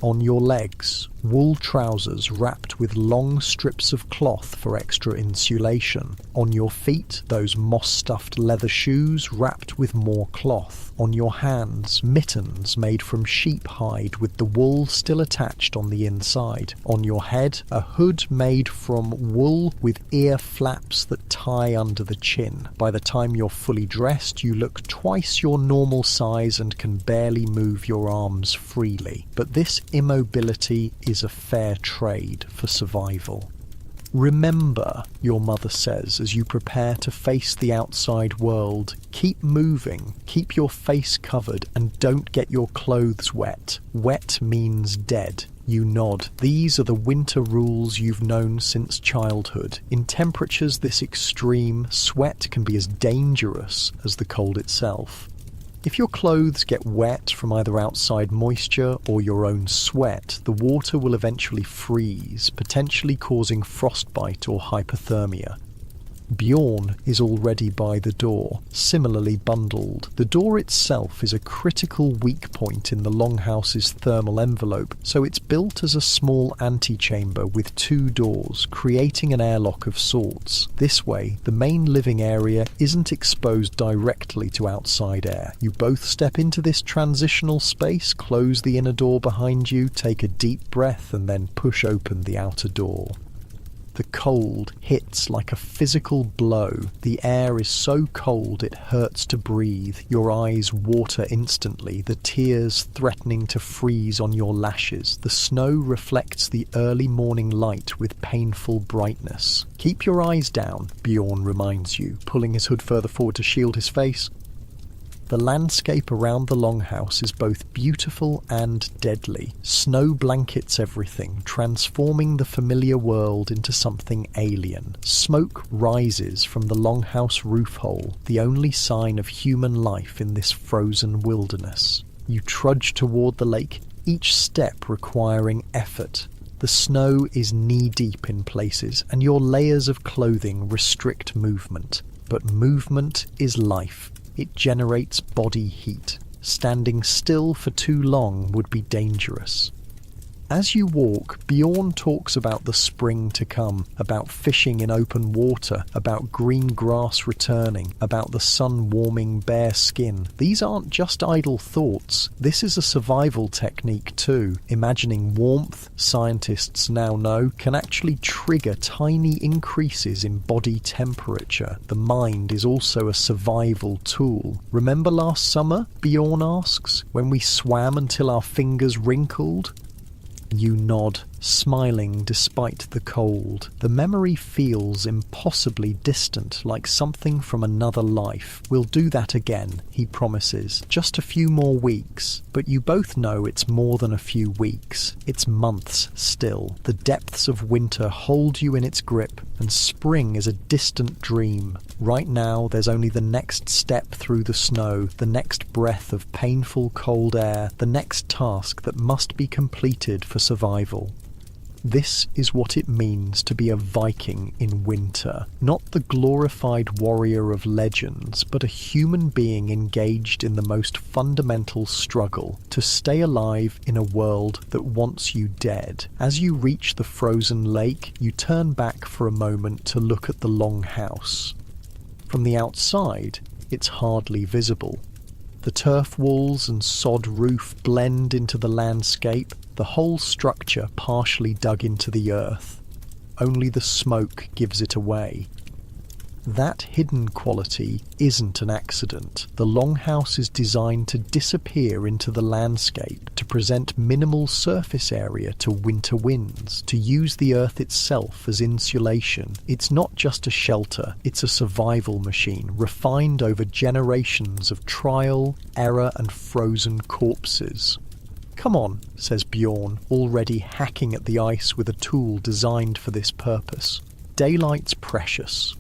On your legs, wool trousers wrapped with long strips of cloth for extra insulation. On your feet, those moss-stuffed leather shoes wrapped with more cloth. On your hands, mittens made from sheep hide with the wool still attached on the inside. On your head, a hood made from wool with ear flaps that tie under the chin. By the time you're fully dressed, you look twice your normal size and can barely move your arms freely. But this immobility is a fair trade for survival. Remember, your mother says as you prepare to face the outside world, keep moving, keep your face covered and don't get your clothes wet. Wet means dead. You nod. These are the winter rules you've known since childhood. In temperatures this extreme, sweat can be as dangerous as the cold itself. If your clothes get wet from either outside moisture or your own sweat, the water will eventually freeze, potentially causing frostbite or hypothermia. Bjorn is already by the door, similarly bundled. The door itself is a critical weak point in the longhouse's thermal envelope, so it's built as a small antechamber with two doors, creating an airlock of sorts. This way, the main living area isn't exposed directly to outside air. You both step into this transitional space, close the inner door behind you, take a deep breath, and then push open the outer door. The cold hits like a physical blow. The air is so cold it hurts to breathe. Your eyes water instantly, the tears threatening to freeze on your lashes. The snow reflects the early morning light with painful brightness. Keep your eyes down, Bjorn reminds you, pulling his hood further forward to shield his face. The landscape around the longhouse is both beautiful and deadly. Snow blankets everything, transforming the familiar world into something alien. Smoke rises from the longhouse roof hole, the only sign of human life in this frozen wilderness. You trudge toward the lake, each step requiring effort. The snow is knee-deep in places, and your layers of clothing restrict movement. But movement is life. It generates body heat. Standing still for too long would be dangerous. As you walk, Bjorn talks about the spring to come, about fishing in open water, about green grass returning, about the sun warming bare skin. These aren't just idle thoughts. This is a survival technique too. Imagining warmth, scientists now know, can actually trigger tiny increases in body temperature. The mind is also a survival tool. Remember last summer, Bjorn asks, when we swam until our fingers wrinkled? You nod, smiling despite the cold. The memory feels impossibly distant, like something from another life. We'll do that again, he promises. Just a few more weeks. But you both know it's more than a few weeks. It's months still. The depths of winter hold you in its grip, and spring is a distant dream. Right now, there's only the next step through the snow, the next breath of painful cold air, the next task that must be completed for survival. This is what it means to be a Viking in winter. Not the glorified warrior of legends, but a human being engaged in the most fundamental struggle to stay alive in a world that wants you dead. As you reach the frozen lake, you turn back for a moment to look at the longhouse. From the outside, it's hardly visible. The turf walls and sod roof blend into the landscape, the whole structure partially dug into the earth. Only the smoke gives it away. That hidden quality isn't an accident. The longhouse is designed to disappear into the landscape, to present minimal surface area to winter winds, to use the earth itself as insulation. It's not just a shelter, it's a survival machine, refined over generations of trial, error, and frozen corpses. "Come on," says Bjorn, already hacking at the ice with a tool designed for this purpose. "Daylight's precious."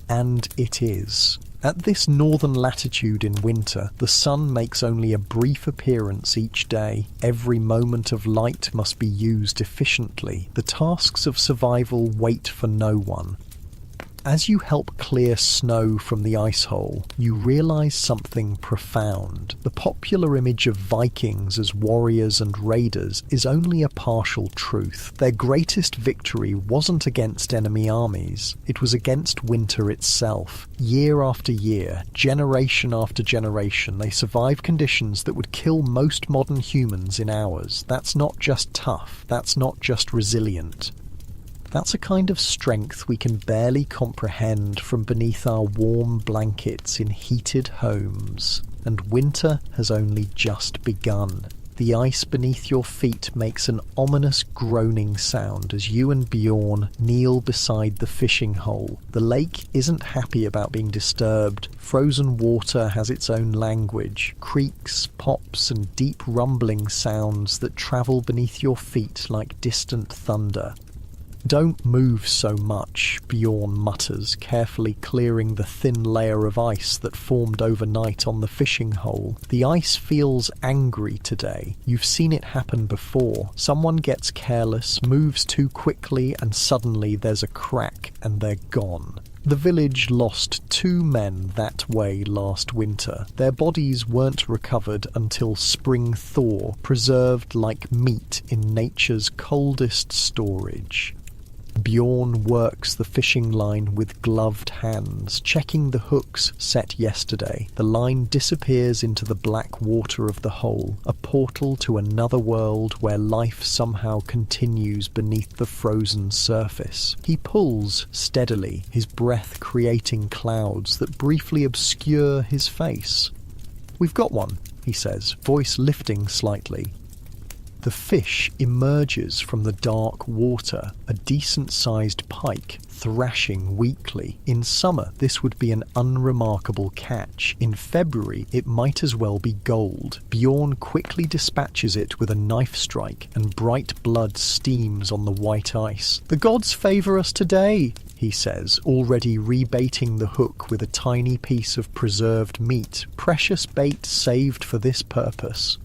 And it is. At this northern latitude in winter, the sun makes only a brief appearance each day. Every moment of light must be used efficiently. The tasks of survival wait for no one. As you help clear snow from the ice hole, you realise something profound. The popular image of Vikings as warriors and raiders is only a partial truth. Their greatest victory wasn't against enemy armies, it was against winter itself. Year after year, generation after generation, they survived conditions that would kill most modern humans in hours. That's not just tough, that's not just resilient. That's a kind of strength we can barely comprehend from beneath our warm blankets in heated homes. And winter has only just begun. The ice beneath your feet makes an ominous groaning sound as you and Bjorn kneel beside the fishing hole. The lake isn't happy about being disturbed. Frozen water has its own language, creaks, pops, and deep rumbling sounds that travel beneath your feet like distant thunder. "Don't move so much," Bjorn mutters, carefully clearing the thin layer of ice that formed overnight on the fishing hole. The ice feels angry today. You've seen it happen before. Someone gets careless, moves too quickly, and suddenly there's a crack and they're gone. The village lost 2 men that way last winter. Their bodies weren't recovered until spring thaw, preserved like meat in nature's coldest storage. Bjorn works the fishing line with gloved hands, checking the hooks set yesterday. The line disappears into the black water of the hole, a portal to another world where life somehow continues beneath the frozen surface. He pulls steadily, his breath creating clouds that briefly obscure his face. "We've got one," he says, voice lifting slightly. The fish emerges from the dark water, a decent-sized pike, thrashing weakly. In summer, this would be an unremarkable catch. In February, it might as well be gold. Bjorn quickly dispatches it with a knife strike, and bright blood steams on the white ice. "The gods favour us today," he says, already rebaiting the hook with a tiny piece of preserved meat, precious bait saved for this purpose.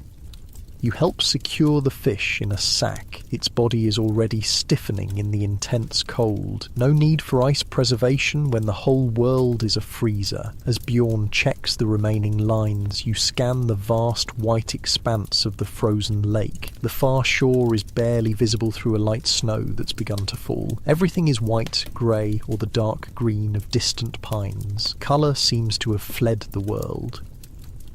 You help secure the fish in a sack. Its body is already stiffening in the intense cold. No need for ice preservation when the whole world is a freezer. As Bjorn checks the remaining lines, you scan the vast white expanse of the frozen lake. The far shore is barely visible through a light snow that's begun to fall. Everything is white, grey, or the dark green of distant pines. Colour seems to have fled the world.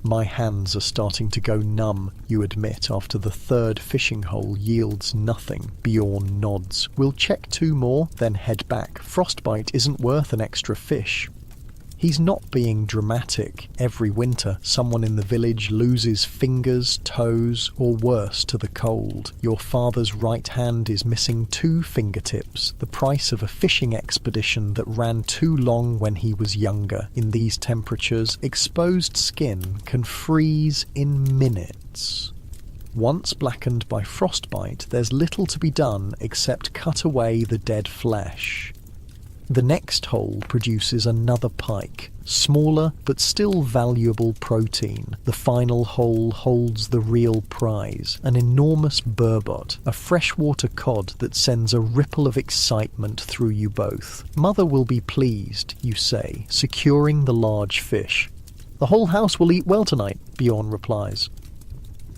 "My hands are starting to go numb," you admit after the third fishing hole yields nothing. Bjorn nods. "We'll check 2 more, then head back. Frostbite isn't worth an extra fish." He's not being dramatic. Every winter, someone in the village loses fingers, toes, or worse to the cold. Your father's right hand is missing 2 fingertips, the price of a fishing expedition that ran too long when he was younger. In these temperatures, exposed skin can freeze in minutes. Once blackened by frostbite, there's little to be done except cut away the dead flesh. The next hole produces another pike, smaller but still valuable protein. The final hole holds the real prize, an enormous burbot, a freshwater cod that sends a ripple of excitement through you both. "Mother will be pleased," you say, securing the large fish. "The whole house will eat well tonight," Bjorn replies.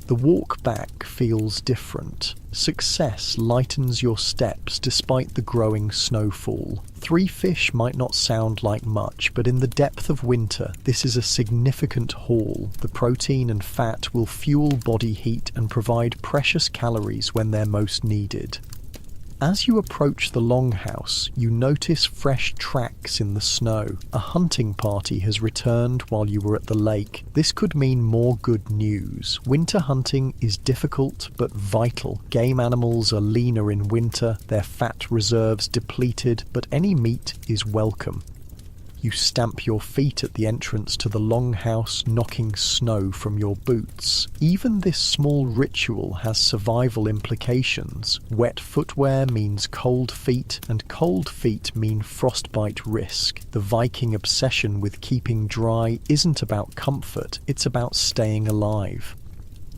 The walk back feels different. Success lightens your steps despite the growing snowfall. 3 fish might not sound like much, but in the depth of winter, this is a significant haul. The protein and fat will fuel body heat and provide precious calories when they're most needed. As you approach the longhouse, you notice fresh tracks in the snow. A hunting party has returned while you were at the lake. This could mean more good news. Winter hunting is difficult but vital. Game animals are leaner in winter, their fat reserves depleted, but any meat is welcome. You stamp your feet at the entrance to the longhouse, knocking snow from your boots. Even this small ritual has survival implications. Wet footwear means cold feet, and cold feet mean frostbite risk. The Viking obsession with keeping dry isn't about comfort, it's about staying alive.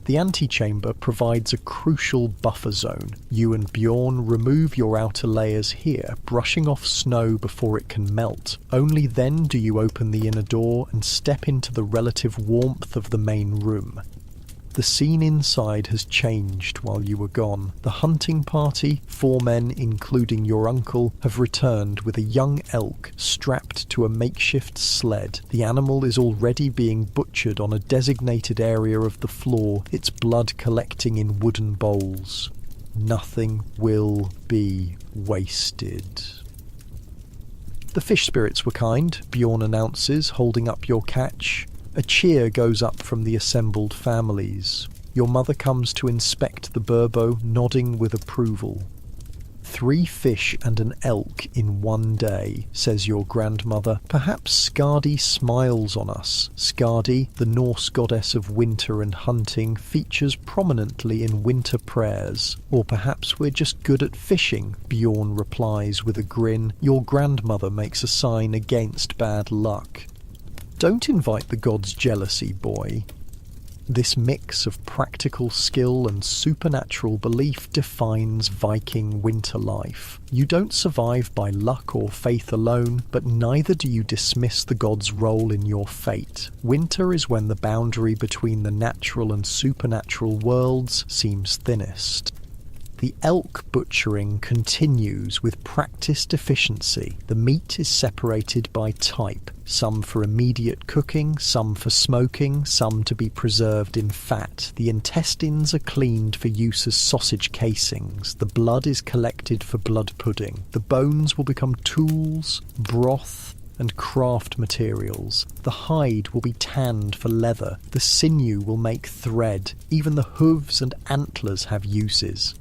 The antechamber provides a crucial buffer zone. You and Bjorn remove your outer layers here, brushing off snow before it can melt. Only then do you open the inner door and step into the relative warmth of the main room. The scene inside has changed while you were gone. The hunting party, 4 men including your uncle, have returned with a young elk strapped to a makeshift sled. The animal is already being butchered on a designated area of the floor, its blood collecting in wooden bowls. Nothing will be wasted. The fish spirits were kind, Bjorn announces, holding up your catch. A cheer goes up from the assembled families. Your mother comes to inspect the burbo, nodding with approval. 3 fish and an elk in one day, says your grandmother. Perhaps Skadi smiles on us. Skadi, the Norse goddess of winter and hunting, features prominently in winter prayers. Or perhaps we're just good at fishing, Bjorn replies with a grin. Your grandmother makes a sign against bad luck. Don't invite the gods' jealousy, boy. This mix of practical skill and supernatural belief defines Viking winter life. You don't survive by luck or faith alone, but neither do you dismiss the gods' role in your fate. Winter is when the boundary between the natural and supernatural worlds seems thinnest. The elk butchering continues with practiced efficiency. The meat is separated by type, some for immediate cooking, some for smoking, some to be preserved in fat. The intestines are cleaned for use as sausage casings. The blood is collected for blood pudding. The bones will become tools, broth, and craft materials. The hide will be tanned for leather. The sinew will make thread. Even the hooves and antlers have uses.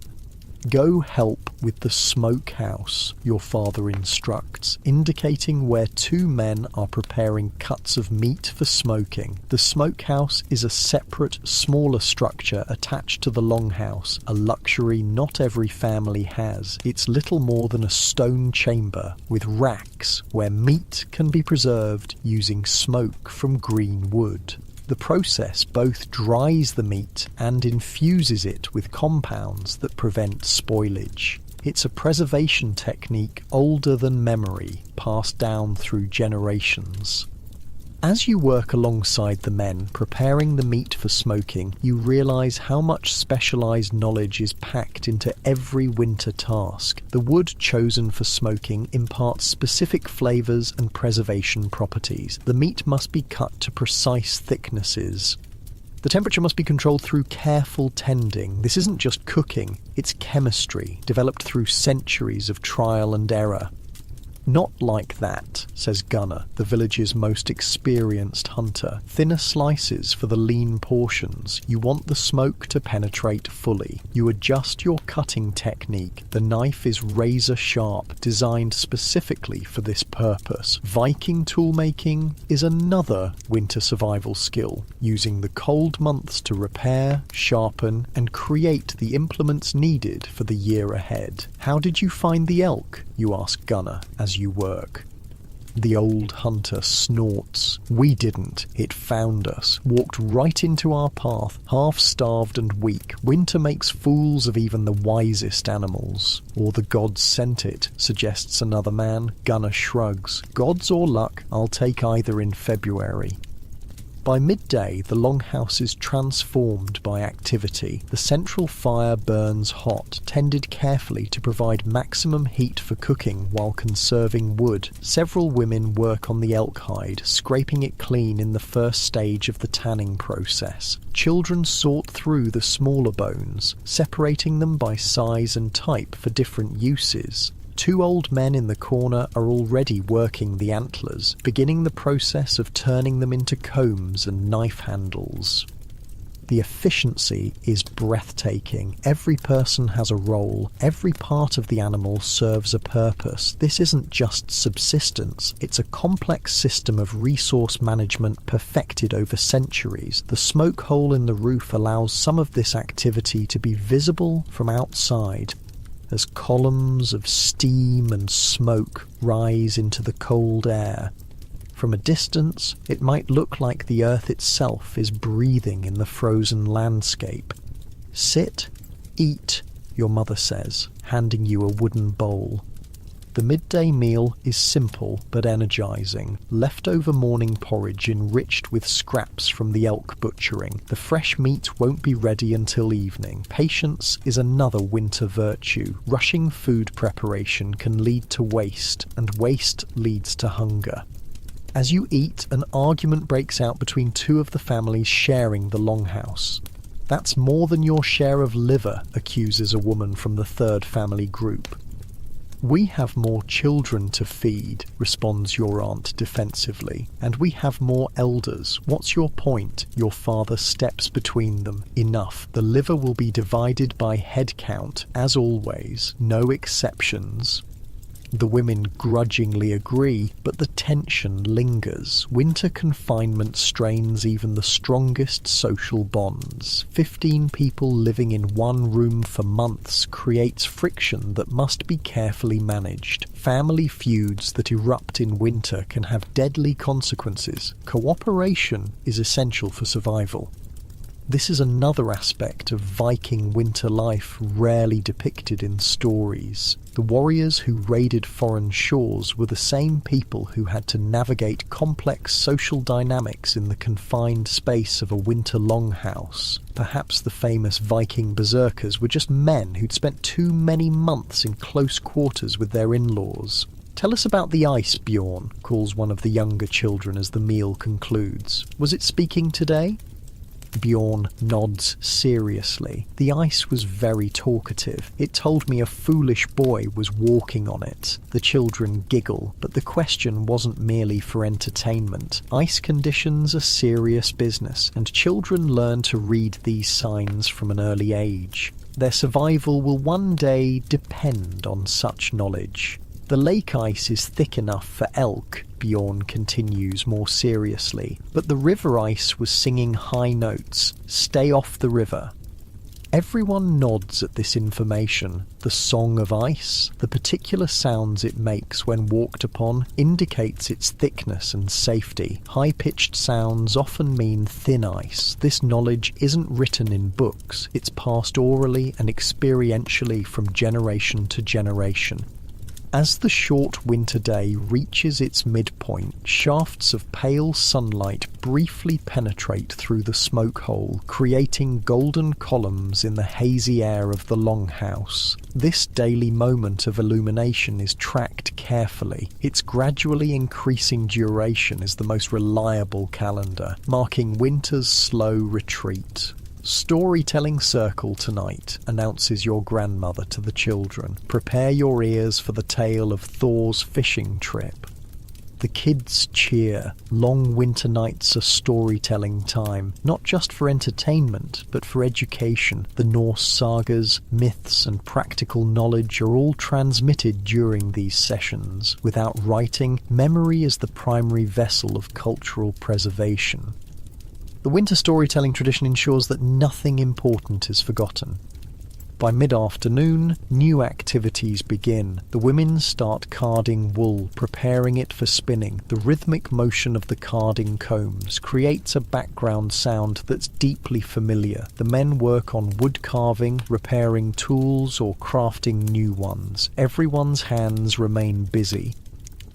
Go help with the smokehouse, your father instructs, indicating where 2 men are preparing cuts of meat for smoking. The smokehouse is a separate, smaller structure attached to the longhouse, a luxury not every family has. It's little more than a stone chamber with racks where meat can be preserved using smoke from green wood. The process both dries the meat and infuses it with compounds that prevent spoilage. It's a preservation technique older than memory, passed down through generations. As you work alongside the men preparing the meat for smoking, you realise how much specialised knowledge is packed into every winter task. The wood chosen for smoking imparts specific flavours and preservation properties. The meat must be cut to precise thicknesses. The temperature must be controlled through careful tending. This isn't just cooking, it's chemistry, developed through centuries of trial and error. Not like that, says Gunnar, the village's most experienced hunter. Thinner slices for the lean portions. You want the smoke to penetrate fully. You adjust your cutting technique. The knife is razor sharp, designed specifically for this purpose. Viking toolmaking is another winter survival skill, using the cold months to repair, sharpen, and create the implements needed for the year ahead. How did you find the elk? You ask Gunnar as you work. The old hunter snorts. We didn't. It found us. Walked right into our path, half-starved and weak. Winter makes fools of even the wisest animals. Or the gods sent it, suggests another man. Gunnar shrugs. Gods or luck, I'll take either in February. By midday, the longhouse is transformed by activity. The central fire burns hot, tended carefully to provide maximum heat for cooking while conserving wood. Several women work on the elk hide, scraping it clean in the first stage of the tanning process. Children sort through the smaller bones, separating them by size and type for different uses. Two old men in the corner are already working the antlers, beginning the process of turning them into combs and knife handles. The efficiency is breathtaking. Every person has a role. Every part of the animal serves a purpose. This isn't just subsistence. It's a complex system of resource management perfected over centuries. The smoke hole in the roof allows some of this activity to be visible from outside, as columns of steam and smoke rise into the cold air. From a distance, it might look like the earth itself is breathing in the frozen landscape. Sit, eat, your mother says, handing you a wooden bowl. The midday meal is simple but energizing. Leftover morning porridge enriched with scraps from the elk butchering. The fresh meat won't be ready until evening. Patience is another winter virtue. Rushing food preparation can lead to waste, and waste leads to hunger. As you eat, an argument breaks out between two of the families sharing the longhouse. "That's more than your share of liver," accuses a woman from the third family group. "We have more children to feed," responds your aunt defensively, "and we have more elders. What's your point?" Your father steps between them. "Enough. The liver will be divided by head count, as always. No exceptions." The women grudgingly agree, but the tension lingers. Winter confinement strains even the strongest social bonds. 15 people living in one room for months creates friction that must be carefully managed. Family feuds that erupt in winter can have deadly consequences. Cooperation is essential for survival. This is another aspect of Viking winter life rarely depicted in stories. The warriors who raided foreign shores were the same people who had to navigate complex social dynamics in the confined space of a winter longhouse. Perhaps the famous Viking berserkers were just men who'd spent too many months in close quarters with their in-laws. "Tell us about the ice, Bjorn," calls one of the younger children as the meal concludes. "Was it speaking today?" Bjorn nods seriously. "The ice was very talkative. It told me a foolish boy was walking on it." The children giggle, but the question wasn't merely for entertainment. Ice conditions are serious business, and children learn to read these signs from an early age. Their survival will one day depend on such knowledge. "The lake ice is thick enough for elk," Bjorn continues more seriously, "but the river ice was singing high notes. Stay off the river." Everyone nods at this information. The song of ice, the particular sounds it makes when walked upon, indicates its thickness and safety. High-pitched sounds often mean thin ice. This knowledge isn't written in books. It's passed orally and experientially from generation to generation. As the short winter day reaches its midpoint, shafts of pale sunlight briefly penetrate through the smoke hole, creating golden columns in the hazy air of the longhouse. This daily moment of illumination is tracked carefully. Its gradually increasing duration is the most reliable calendar, marking winter's slow retreat. "Storytelling circle tonight," announces your grandmother to the children. "Prepare your ears for the tale of Thor's fishing trip." The kids cheer. Long winter nights are storytelling time, not just for entertainment, but for education. The Norse sagas, myths, and practical knowledge are all transmitted during these sessions. Without writing, memory is the primary vessel of cultural preservation. The winter storytelling tradition ensures that nothing important is forgotten. By mid-afternoon, new activities begin. The women start carding wool, preparing it for spinning. The rhythmic motion of the carding combs creates a background sound that's deeply familiar. The men work on wood carving, repairing tools, or crafting new ones. Everyone's hands remain busy.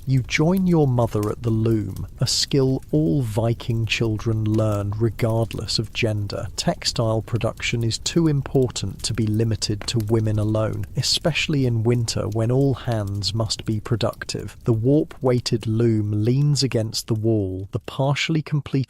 You join your mother at the loom, a skill all Viking children learn regardless of gender. Textile production is too important to be limited to women alone, especially in winter when all hands must be productive. The warp-weighted loom leans against the wall, the partially completed